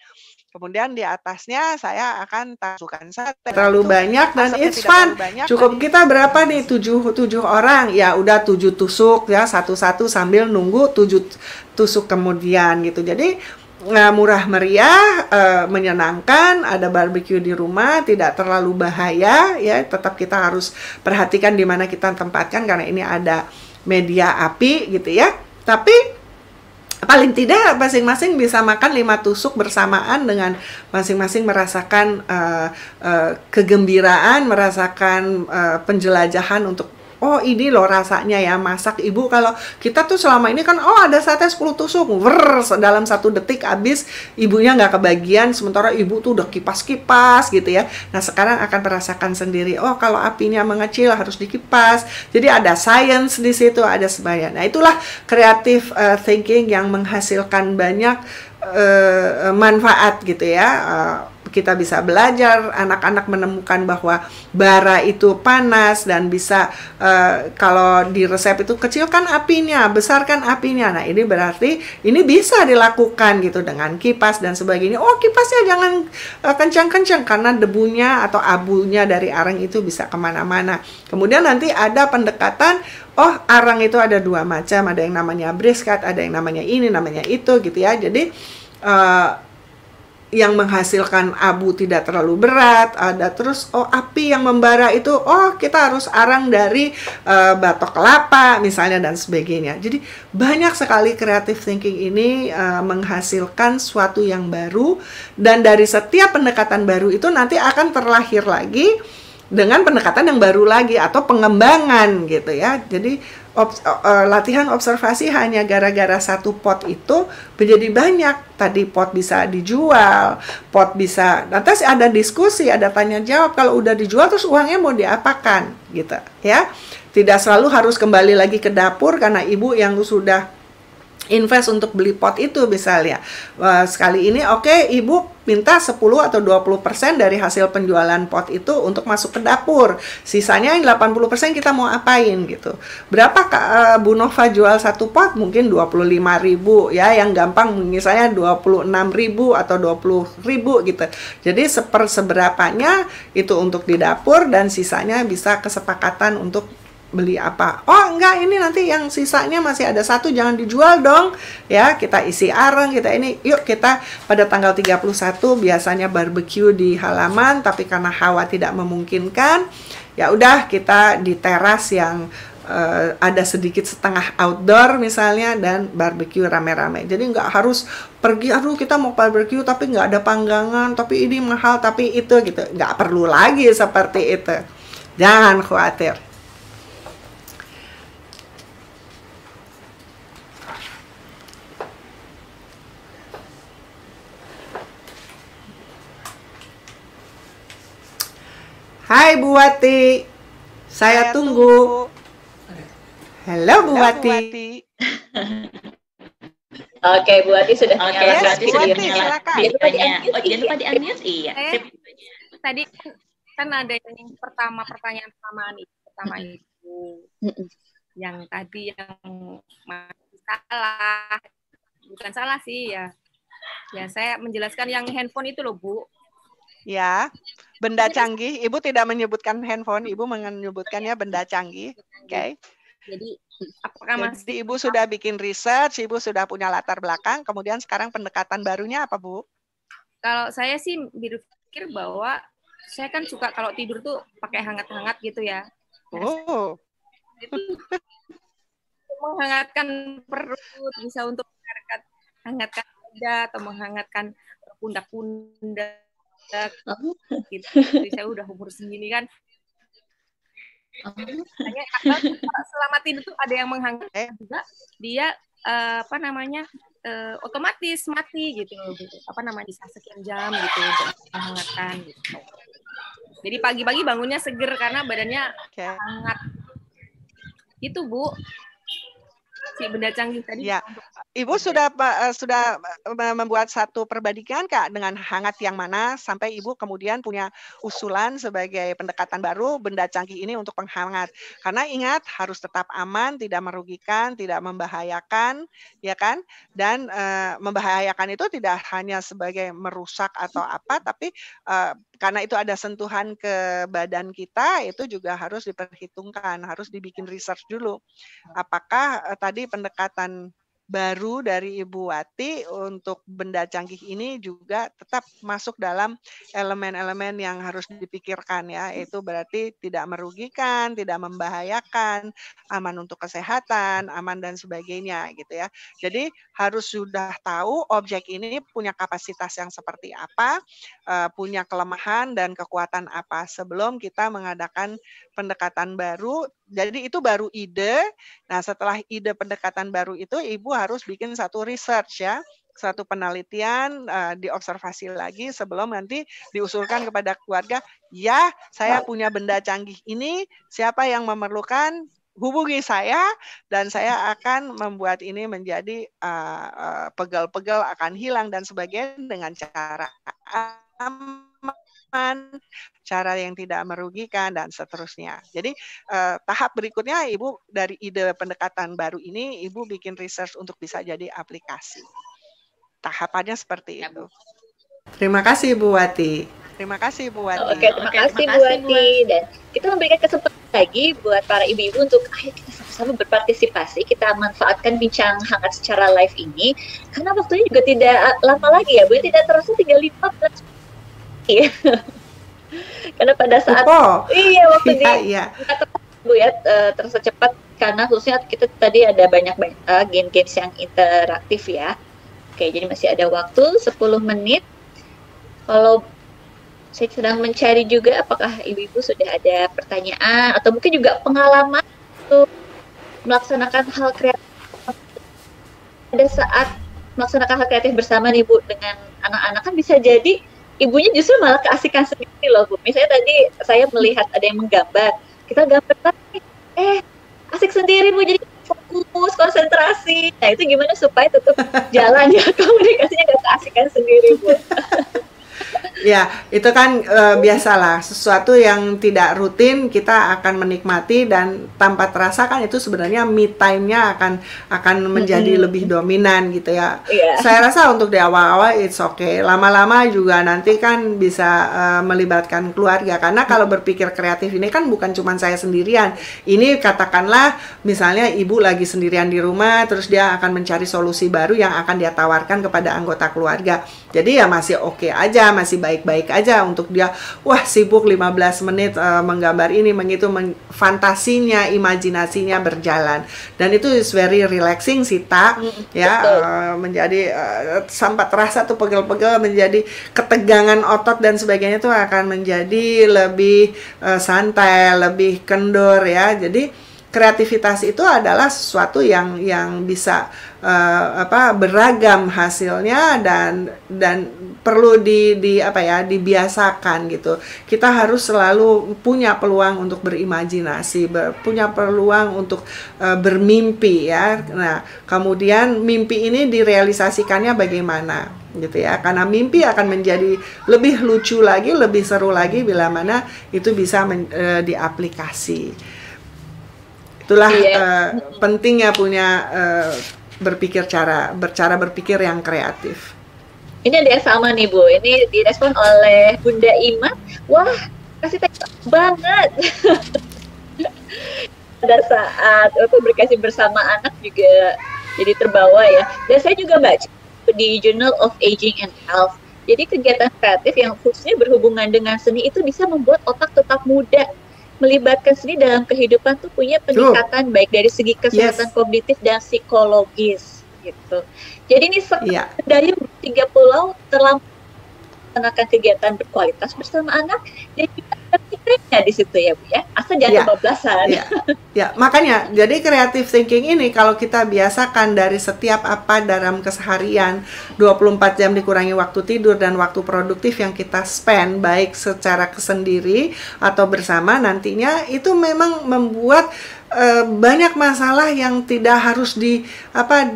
Kemudian di atasnya saya akan masukkan sate. Terlalu banyak dan it's fun. Cukup kita berapa nih? 7 orang. Ya udah 7 tusuk ya, satu-satu sambil nunggu 7 tusuk kemudian gitu. Jadi murah meriah, menyenangkan, ada barbecue di rumah, tidak terlalu bahaya ya. Tetap kita harus perhatikan di mana kita tempatkan karena ini ada media api gitu ya. Tapi paling tidak masing-masing bisa makan 5 tusuk bersamaan dengan masing-masing merasakan kegembiraan, merasakan penjelajahan untuk oh ini loh rasanya ya masak ibu. Kalau kita tuh selama ini kan ada sate 10 tusuk, dalam 1 detik habis, ibunya nggak kebagian, sementara ibu tuh udah kipas-kipas gitu ya. Nah sekarang akan merasakan sendiri, kalau apinya mengecil harus dikipas. Jadi ada science di situ, ada sebagian. Nah itulah creative thinking yang menghasilkan banyak manfaat gitu ya. Kita bisa belajar, anak-anak menemukan bahwa bara itu panas dan bisa kalau di resep itu kecilkan apinya, besarkan apinya. Nah ini berarti ini bisa dilakukan gitu dengan kipas dan sebagainya. Kipasnya jangan kencang-kencang karena debunya atau abunya dari arang itu bisa kemana-mana. Kemudian nanti ada pendekatan, arang itu ada 2 macam, ada yang namanya brisket, ada yang namanya ini, namanya itu gitu ya. Jadi yang menghasilkan abu tidak terlalu berat, ada terus api yang membara itu kita harus arang dari batok kelapa misalnya dan sebagainya. Jadi banyak sekali creative thinking ini menghasilkan suatu yang baru, dan dari setiap pendekatan baru itu nanti akan terlahir lagi dengan pendekatan yang baru lagi atau pengembangan gitu ya. Jadi latihan observasi hanya gara-gara satu pot itu menjadi banyak. Tadi pot bisa dijual, pot bisa, nanti ada diskusi, ada tanya jawab. Kalau udah dijual terus uangnya mau diapakan gitu ya. Tidak selalu harus kembali lagi ke dapur karena ibu yang sudah invest untuk beli pot itu misalnya. Sekali ini ibu minta 10 atau 20% dari hasil penjualan pot itu untuk masuk ke dapur. Sisanya yang 80% kita mau apain gitu. Berapa Bu Nova jual satu pot? Mungkin 25.000 ya, yang gampang misalnya 26.000 atau 20.000 gitu. Jadi seberapanya itu untuk di dapur dan sisanya bisa kesepakatan untuk beli apa. Enggak, ini nanti yang sisanya masih ada satu, jangan dijual dong ya, kita isi areng, kita ini yuk kita pada tanggal 31 biasanya barbecue di halaman, tapi karena hawa tidak memungkinkan ya udah kita di teras yang ada sedikit setengah outdoor misalnya dan barbecue rame-rame. Jadi nggak harus pergi, kita mau barbecue tapi nggak ada panggangan, tapi ini mahal, tapi itu gitu, nggak perlu lagi seperti itu, jangan khawatir. Hai Bu Wati, saya tunggu. Halo Bu Wati. Oke, Bu Wati sudah nyala. Bu Wati, silakan. Jangan lupa di-unmute. Iya. Tadi kan ada yang pertanyaan pertama itu yang tadi yang masih salah. Bukan salah sih ya. Ya, saya menjelaskan yang handphone itu loh, Bu. Ya, benda canggih. Ibu tidak menyebutkan handphone, Ibu menyebutkannya benda canggih. Oke. Jadi, apakah Jadi Ibu sudah bikin research, Ibu sudah punya latar belakang, kemudian sekarang pendekatan barunya apa, Bu? Kalau saya sih berpikir bahwa saya kan suka kalau tidur tuh pakai hangat-hangat gitu ya. Oh. Itu menghangatkan perut, bisa untuk menghangatkan dada atau menghangatkan pundak-pundak. Gitu. Jadi saya udah umur segini kan. Hanya selama tidur tuh ada yang menghangatkan juga, dia otomatis mati gitu. Bisa sekian jam gitu untuk menghangatkan gitu. Jadi pagi-pagi bangunnya seger karena badannya hangat. Itu Bu. Si benda canggih tadi. Ya, Ibu sudah membuat satu perbandingan Kak dengan hangat yang mana sampai Ibu kemudian punya usulan sebagai pendekatan baru benda canggih ini untuk penghangat. Karena ingat harus tetap aman, tidak merugikan, tidak membahayakan, ya kan? Dan membahayakan itu tidak hanya sebagai merusak atau apa, tapi karena itu ada sentuhan ke badan kita, itu juga harus diperhitungkan, harus dibikin research dulu. Apakah tadi pendekatan baru dari Ibu Wati untuk benda canggih ini juga tetap masuk dalam elemen-elemen yang harus dipikirkan ya, itu berarti tidak merugikan, tidak membahayakan, aman untuk kesehatan, aman dan sebagainya gitu ya. Jadi harus sudah tahu objek ini punya kapasitas yang seperti apa, punya kelemahan dan kekuatan apa sebelum kita mengadakan pendekatan baru. Jadi itu baru ide. Nah, setelah ide pendekatan baru itu, Ibu harus bikin satu research ya, satu penelitian, diobservasi lagi sebelum nanti diusulkan kepada keluarga, ya saya punya benda canggih ini, siapa yang memerlukan, hubungi saya, dan saya akan membuat ini menjadi pegel-pegel akan hilang dan sebagainya dengan cara aman, cara yang tidak merugikan, dan seterusnya. Jadi tahap berikutnya Ibu dari ide pendekatan baru ini, Ibu bikin research untuk bisa jadi aplikasi. Tahapannya seperti itu. Terima kasih Bu Wati. Terima kasih Bu Wati. Oke, terima kasih Bu Wati. Dan kita memberikan kesempatan lagi buat para ibu-ibu untuk ayo kita sama-sama berpartisipasi, kita manfaatkan bincang hangat secara live ini karena waktunya juga tidak lama lagi ya Bu, tidak terasa tinggal 15 menit ya. Karena pada saat waktu Bu ya terasa cepat karena khususnya kita tadi ada banyak game-games yang interaktif ya. Oke, jadi masih ada waktu 10 menit. Kalau saya sedang mencari juga apakah ibu-ibu sudah ada pertanyaan atau mungkin juga pengalaman untuk melaksanakan hal kreatif pada saat melaksanakan hal kreatif bersama nih Bu dengan anak-anak, kan bisa jadi ibunya justru malah keasikan sendiri loh Bu. Misalnya tadi saya melihat ada yang menggambar, kita gambar lagi, asik sendiri Bu, jadi fokus, konsentrasi. Nah itu gimana supaya tetap jalan ya komunikasinya gak keasikan sendiri Bu? Ya, itu kan biasalah, sesuatu yang tidak rutin kita akan menikmati dan tanpa terasa kan itu sebenarnya me time-nya akan menjadi lebih dominan gitu ya. Saya rasa untuk di awal-awal it's okay. Lama-lama juga nanti kan bisa melibatkan keluarga karena kalau berpikir kreatif ini kan bukan cuma saya sendirian. Ini katakanlah misalnya ibu lagi sendirian di rumah terus dia akan mencari solusi baru yang akan dia tawarkan kepada anggota keluarga. Jadi ya masih oke aja, masih baik-baik aja untuk dia sibuk 15 menit menggambar ini mengitu, fantasinya, imajinasinya berjalan dan itu is very relaxing sih menjadi sampai terasa tuh pegel-pegel, menjadi ketegangan otot dan sebagainya tuh akan menjadi lebih santai, lebih kendor ya. Jadi kreativitas itu adalah sesuatu yang bisa beragam hasilnya dan perlu dibiasakan gitu. Kita harus selalu punya peluang untuk berimajinasi, punya peluang untuk bermimpi ya. Nah, kemudian mimpi ini direalisasikannya bagaimana gitu ya. Karena mimpi akan menjadi lebih lucu lagi, lebih seru lagi bila mana itu bisa diaplikasi. Itulah pentingnya punya cara berpikir yang kreatif. Ini ada yang sama nih Bu, ini direspon oleh Bunda Ima. Wah, kasih teks banget. Pada saat berkasih bersama anak juga jadi terbawa ya. Dan saya juga baca di Journal of Aging and Health. Jadi kegiatan kreatif yang khususnya berhubungan dengan seni itu bisa membuat otak tetap muda. Melibatkan seni dalam kehidupan tuh punya peningkatan baik dari segi kesehatan kognitif dan psikologis gitu. Jadi ini daya 3 pulau telah melaksanakan kegiatan berkualitas bersama anak dan juga pikirnya di situ ya Bu ya. Asal jangan kebablasan. Ya, makanya jadi creative thinking ini kalau kita biasakan dari setiap dalam keseharian 24 jam dikurangi waktu tidur dan waktu produktif yang kita spend baik secara kesendiri atau bersama, nantinya itu memang membuat banyak masalah yang tidak harus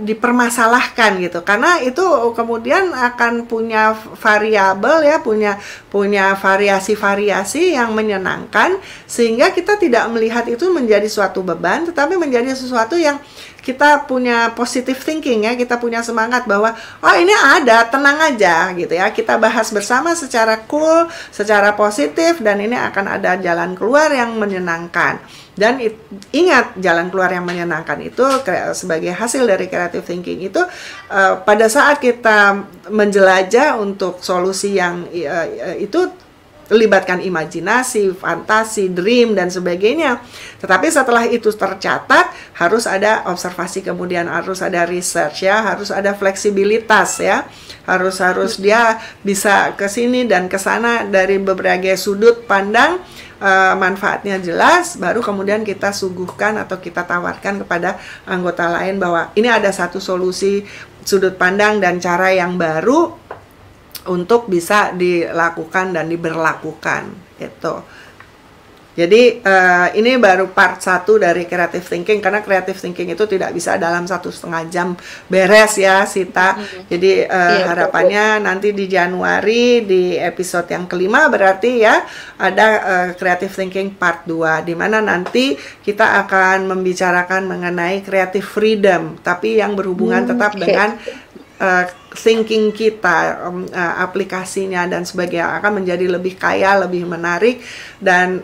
dipermasalahkan gitu, karena itu kemudian akan punya variabel ya, punya variasi-variasi yang menyenangkan sehingga kita tidak melihat itu menjadi suatu beban, tetapi menjadi sesuatu yang kita punya positive thinking ya, kita punya semangat bahwa ini ada, tenang aja gitu ya, kita bahas bersama secara cool, secara positif, dan ini akan ada jalan keluar yang menyenangkan. Dan ingat, jalan keluar yang menyenangkan itu sebagai hasil dari creative thinking itu pada saat kita menjelajah untuk solusi yang itu libatkan imajinasi, fantasi, dream, dan sebagainya. Tetapi setelah itu tercatat, harus ada observasi, kemudian harus ada research ya, harus ada fleksibilitas ya, harus dia bisa ke sini dan ke sana dari berbagai sudut pandang, manfaatnya jelas, baru kemudian kita suguhkan atau kita tawarkan kepada anggota lain bahwa ini ada satu solusi sudut pandang dan cara yang baru untuk bisa dilakukan dan diberlakukan gitu. Jadi ini baru part 1 dari creative thinking, karena creative thinking itu tidak bisa dalam 1,5 jam beres ya Sita. Jadi harapannya nanti di Januari di episode yang kelima berarti ya ada creative thinking part 2, di mana nanti kita akan membicarakan mengenai creative freedom, tapi yang berhubungan tetap dengan thinking kita, aplikasinya dan sebagainya akan menjadi lebih kaya, lebih menarik, dan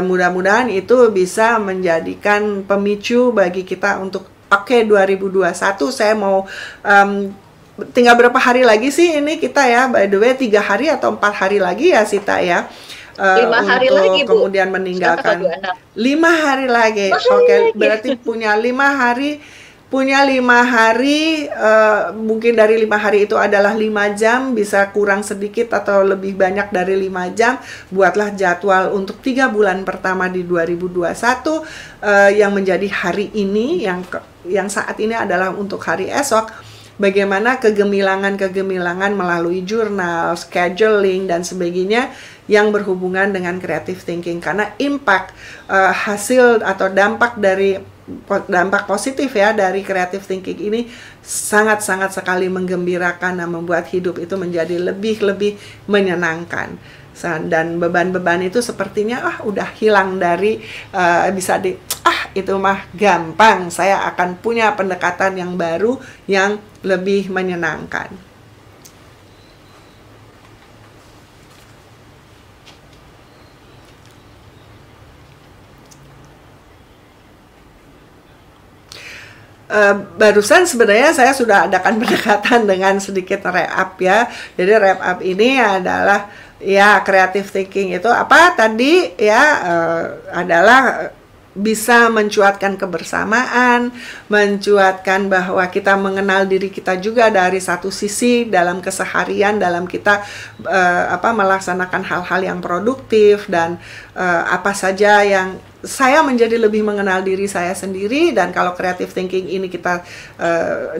mudah-mudahan itu bisa menjadikan pemicu bagi kita untuk oke, 2021 saya mau tinggal berapa hari lagi sih ini kita ya, by the way 3 hari atau 4 hari lagi ya Sita ya, 5 hari untuk lagi, Bu. kemudian meninggalkan 5 hari lagi. Oke, berarti punya 5 hari, mungkin dari 5 hari itu adalah 5 jam, bisa kurang sedikit atau lebih banyak dari 5 jam. Buatlah jadwal untuk 3 bulan pertama di 2021, yang menjadi hari ini, yang saat ini adalah untuk hari esok. Bagaimana kegemilangan melalui jurnal, scheduling, dan sebagainya yang berhubungan dengan creative thinking. Karena impact, hasil atau dampak positif ya dari creative thinking ini sangat-sangat sekali menggembirakan dan membuat hidup itu menjadi lebih menyenangkan. Dan beban-beban itu sepertinya udah hilang dari itu mah gampang, saya akan punya pendekatan yang baru yang lebih menyenangkan. Barusan sebenarnya saya sudah adakan pendekatan dengan sedikit wrap up ya. Jadi wrap up ini adalah ya creative thinking itu apa tadi ya, adalah bisa mencuatkan kebersamaan, mencuatkan bahwa kita mengenal diri kita juga dari satu sisi dalam keseharian, dalam kita melaksanakan hal-hal yang produktif, dan apa saja yang saya menjadi lebih mengenal diri saya sendiri. Dan kalau creative thinking ini kita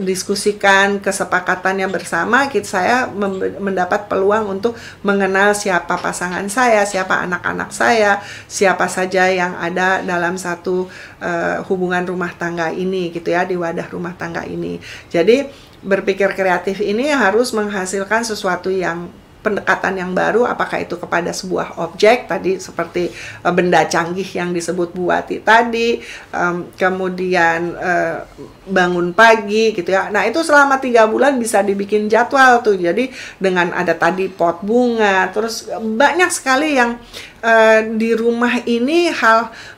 diskusikan kesepakatannya bersama, saya mendapat peluang untuk mengenal siapa pasangan saya, siapa anak-anak saya, siapa saja yang ada dalam satu hubungan rumah tangga ini gitu ya, di wadah rumah tangga ini. Jadi berpikir kreatif ini harus menghasilkan sesuatu yang pendekatan yang baru, apakah itu kepada sebuah objek tadi seperti benda canggih yang disebut Bu Wati tadi, kemudian bangun pagi gitu ya. Nah itu selama 3 bulan bisa dibikin jadwal tuh, jadi dengan ada tadi pot bunga, terus banyak sekali yang di rumah ini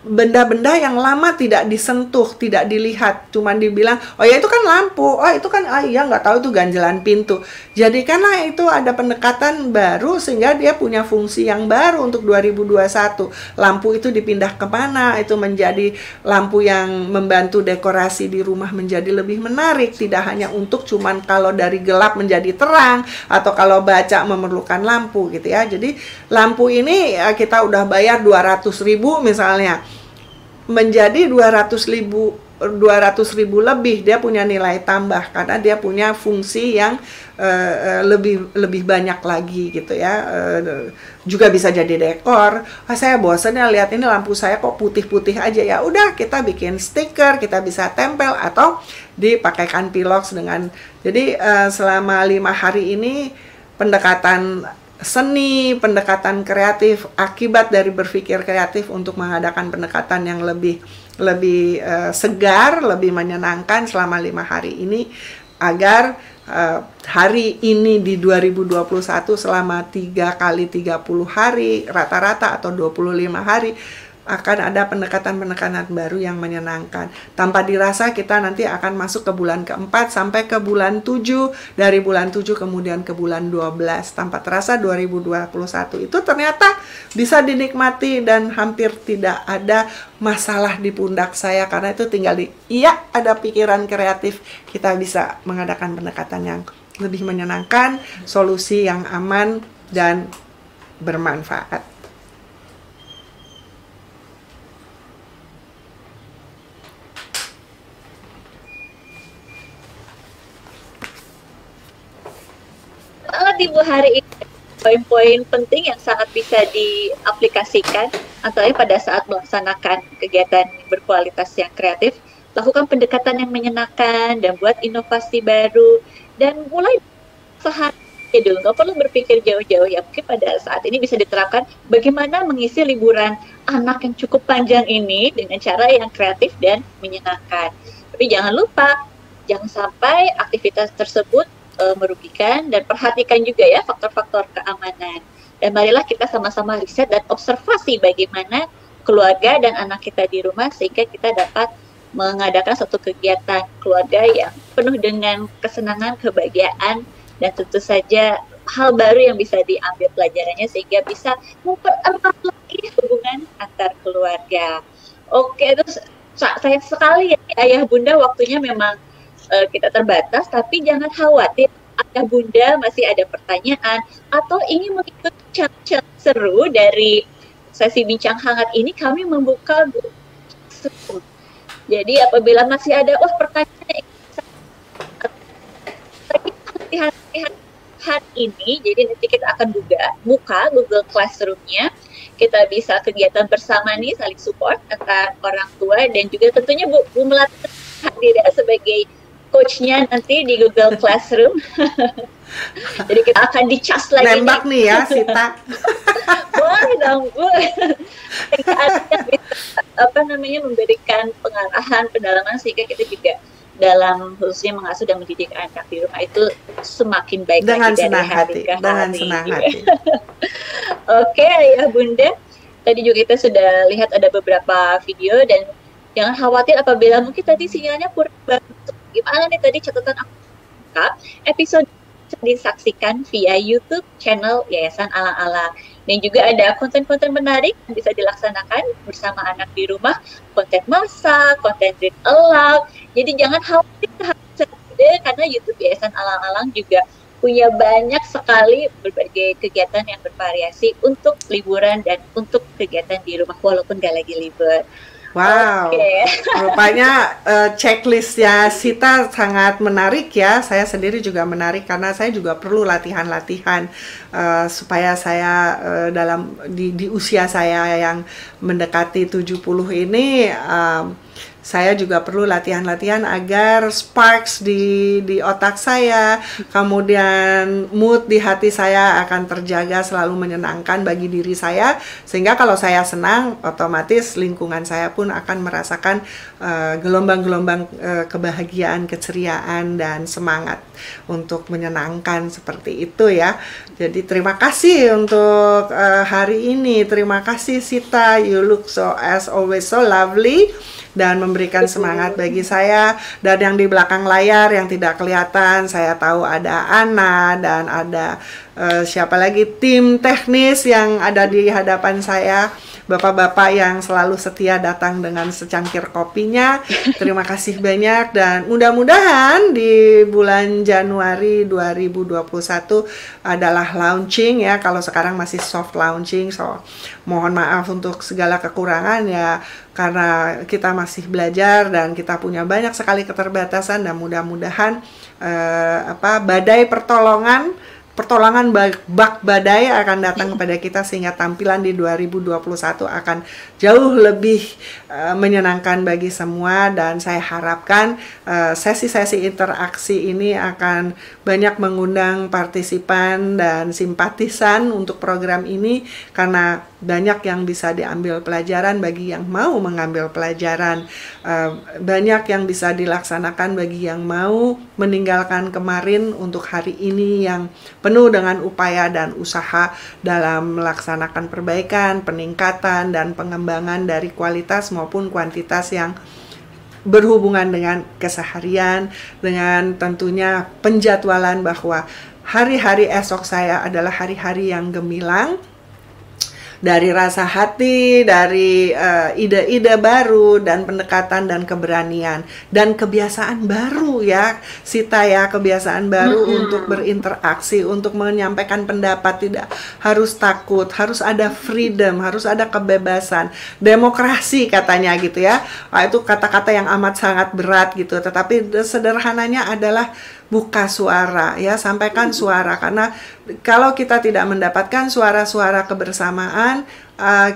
benda-benda yang lama tidak disentuh, tidak dilihat, cuman dibilang oh ya itu kan lampu, oh itu kan iya nggak tahu itu ganjelan pintu. Jadikanlah itu ada pendekatan baru sehingga dia punya fungsi yang baru untuk 2021. Lampu itu dipindah kemana, itu menjadi lampu yang membantu dekorasi di rumah menjadi lebih menarik, tidak hanya untuk cuman kalau dari gelap menjadi terang atau kalau baca memerlukan lampu gitu ya. Jadi lampu ini kita udah bayar 200.000 misalnya, menjadi 200.000 lebih, dia punya nilai tambah karena dia punya fungsi yang lebih banyak lagi gitu ya. Juga bisa jadi dekor. Saya bosan ya lihat ini lampu saya kok putih-putih aja, ya udah kita bikin stiker, kita bisa tempel atau dipakaikan pilox dengan. Jadi selama 5 hari ini pendekatan seni, pendekatan kreatif akibat dari berpikir kreatif untuk mengadakan pendekatan yang lebih segar, lebih menyenangkan selama 5 hari ini, agar hari ini di 2021 selama 3 kali 30 hari rata-rata atau 25 hari akan ada pendekatan-pendekatan baru yang menyenangkan. Tanpa dirasa kita nanti akan masuk ke bulan keempat sampai ke bulan 7, dari bulan 7 kemudian ke bulan 12. Tanpa terasa 2021 itu ternyata bisa dinikmati dan hampir tidak ada masalah di pundak saya, karena itu tinggal ada pikiran kreatif, kita bisa mengadakan pendekatan yang lebih menyenangkan, solusi yang aman dan bermanfaat. Ibu hari ini poin-poin penting yang sangat bisa diaplikasikan atau pada saat melaksanakan kegiatan berkualitas yang kreatif. Lakukan pendekatan yang menyenangkan dan buat inovasi baru, dan mulai sehari dulu, nggak perlu berpikir jauh-jauh ya. Mungkin pada saat ini bisa diterapkan bagaimana mengisi liburan anak yang cukup panjang ini dengan cara yang kreatif dan menyenangkan. Tapi jangan lupa, jangan sampai aktivitas tersebut merugikan, dan perhatikan juga ya faktor-faktor keamanan. Dan marilah kita sama-sama riset dan observasi bagaimana keluarga dan anak kita di rumah sehingga kita dapat mengadakan suatu kegiatan keluarga yang penuh dengan kesenangan, kebahagiaan, dan tentu saja hal baru yang bisa diambil pelajarannya sehingga bisa mempererat lagi hubungan antar keluarga. Oke, terus sayang sekali ya ayah bunda, waktunya memang kita terbatas, tapi jangan khawatir, ayah bunda masih ada pertanyaan atau ingin mengikuti chat-chat seru dari sesi bincang hangat ini, kami membuka Google Classroom. Jadi apabila masih ada pertanyaan hati-hati hari ini, jadi nanti kita akan buka Google Classroom-nya. Kita bisa kegiatan bersama nih, saling support antar orang tua, dan juga tentunya Bu Melati hadir ya sebagai coach-nya nanti di Google Classroom. Jadi kita akan dicas lagi. Nembak nih ya, Sita. Boleh dong, Bu. Bisa memberikan pengarahan, pendalaman sehingga kita juga dalam khususnya mengasuh dan mendidik anak di rumah itu semakin baik dengan lagi senang dari hari hati, ke hari. dengan senang hati. Oke, ayah bunda, tadi juga kita sudah lihat ada beberapa video, dan jangan khawatir apabila mungkin tadi sinyalnya kurang bagus. Gimana nih tadi catatan aku? Episode disaksikan via YouTube channel Yayasan Alang-Alang, dan juga ada konten-konten menarik yang bisa dilaksanakan bersama anak di rumah, konten masak, konten read aloud. Jadi jangan khawatir karena YouTube Yayasan Alang-Alang juga punya banyak sekali berbagai kegiatan yang bervariasi untuk liburan dan untuk kegiatan di rumah walaupun gak lagi libur. Wow, rupanya checklistnya Sita sangat menarik ya. Saya sendiri juga menarik karena saya juga perlu latihan-latihan supaya saya di usia saya yang mendekati 70 ini, saya juga perlu latihan-latihan agar sparks di otak saya, kemudian mood di hati saya akan terjaga selalu menyenangkan bagi diri saya, sehingga kalau saya senang, otomatis lingkungan saya pun akan merasakan gelombang-gelombang kebahagiaan, keceriaan, dan semangat untuk menyenangkan seperti itu ya. Jadi terima kasih untuk hari ini, terima kasih Sita, you look so as always so lovely, dan memberikan semangat bagi saya. Dan yang di belakang layar yang tidak kelihatan, saya tahu ada Ana dan ada siapa lagi, tim teknis yang ada di hadapan saya, bapak-bapak yang selalu setia datang dengan secangkir kopinya. Terima kasih banyak, dan mudah-mudahan di bulan Januari 2021 adalah launching ya. Kalau sekarang masih soft launching, so mohon maaf untuk segala kekurangan ya, karena kita masih belajar dan kita punya banyak sekali keterbatasan, dan mudah-mudahan badai pertolongan bak badai akan datang kepada kita sehingga tampilan di 2021 akan jauh lebih menyenangkan bagi semua. Dan saya harapkan sesi-sesi interaksi ini akan banyak mengundang partisipan dan simpatisan untuk program ini, karena banyak yang bisa diambil pelajaran bagi yang mau mengambil pelajaran, banyak yang bisa dilaksanakan bagi yang mau meninggalkan kemarin untuk hari ini yang penuh dengan upaya dan usaha dalam melaksanakan perbaikan, peningkatan, dan pengembangan dari kualitas maupun kuantitas yang berhubungan dengan keseharian, dengan tentunya penjadwalan bahwa hari-hari esok saya adalah hari-hari yang gemilang, dari rasa hati, dari ide-ide baru, dan pendekatan dan keberanian, dan kebiasaan baru ya Sita ya, kebiasaan baru untuk berinteraksi, untuk menyampaikan pendapat, tidak harus takut, harus ada freedom, harus ada kebebasan, demokrasi katanya gitu ya. Itu kata-kata yang amat sangat berat gitu, tetapi sederhananya adalah buka suara ya, sampaikan suara, karena kalau kita tidak mendapatkan suara-suara kebersamaan,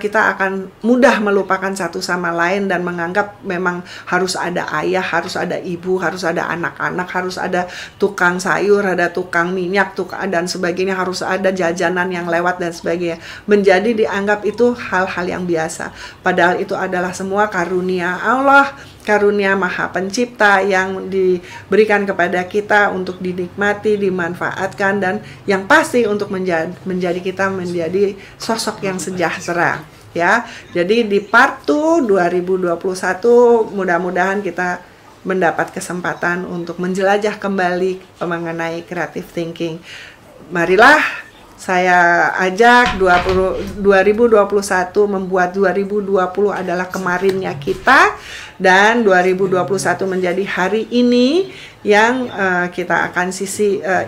kita akan mudah melupakan satu sama lain dan menganggap memang harus ada ayah, harus ada ibu, harus ada anak-anak, harus ada tukang sayur, ada tukang minyak, dan sebagainya, harus ada jajanan yang lewat dan sebagainya. Menjadi dianggap itu hal-hal yang biasa, padahal itu adalah semua karunia Allah karunia Maha Pencipta yang diberikan kepada kita untuk dinikmati, dimanfaatkan, dan yang pasti untuk menjadi kita menjadi sosok yang sejahtera. Ya, jadi di part 2 2021 mudah-mudahan kita mendapat kesempatan untuk menjelajah kembali mengenai creative thinking. Marilah saya ajak 2021 membuat 2020 adalah kemarinnya kita, dan 2021 menjadi hari ini yang kita akan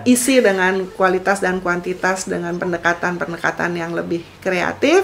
isi dengan kualitas dan kuantitas dengan pendekatan-pendekatan yang lebih kreatif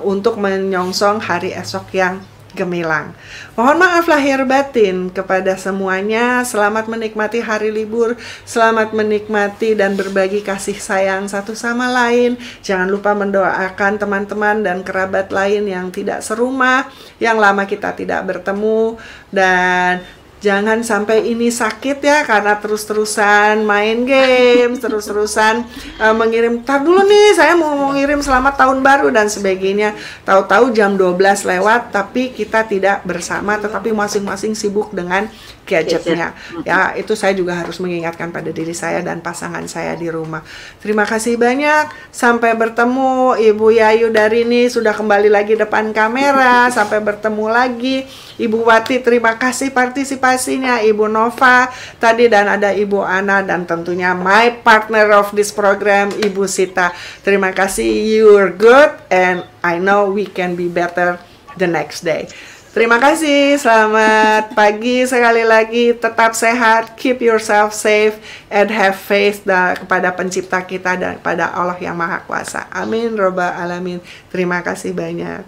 untuk menyongsong hari esok yang gemilang. Mohon maaf lahir batin kepada semuanya. Selamat menikmati hari libur, selamat menikmati dan berbagi kasih sayang satu sama lain. Jangan lupa mendoakan teman-teman dan kerabat lain yang tidak serumah, yang lama kita tidak bertemu, dan jangan sampai ini sakit ya, karena terus-terusan main game, terus-terusan mengirim, tar dulu nih saya mau mengirim selamat tahun baru dan sebagainya. Tahu-tahu jam 12 lewat, tapi kita tidak bersama, tetapi masing-masing sibuk dengan gadgetnya. Ya, itu saya juga harus mengingatkan pada diri saya dan pasangan saya di rumah. Terima kasih banyak. Sampai bertemu. Ibu Yayu Darini sudah kembali lagi depan kamera. Sampai bertemu lagi. Ibu Wati, terima kasih partisipasinya. Ibu Nova tadi, dan ada Ibu Ana, dan tentunya my partner of this program, Ibu Sita. Terima kasih. You're good and I know we can be better the next day. Terima kasih, selamat pagi sekali lagi, tetap sehat, keep yourself safe, and have faith kepada pencipta kita dan kepada Allah yang Maha Kuasa. Amin, Robbal Alamin. Terima kasih banyak.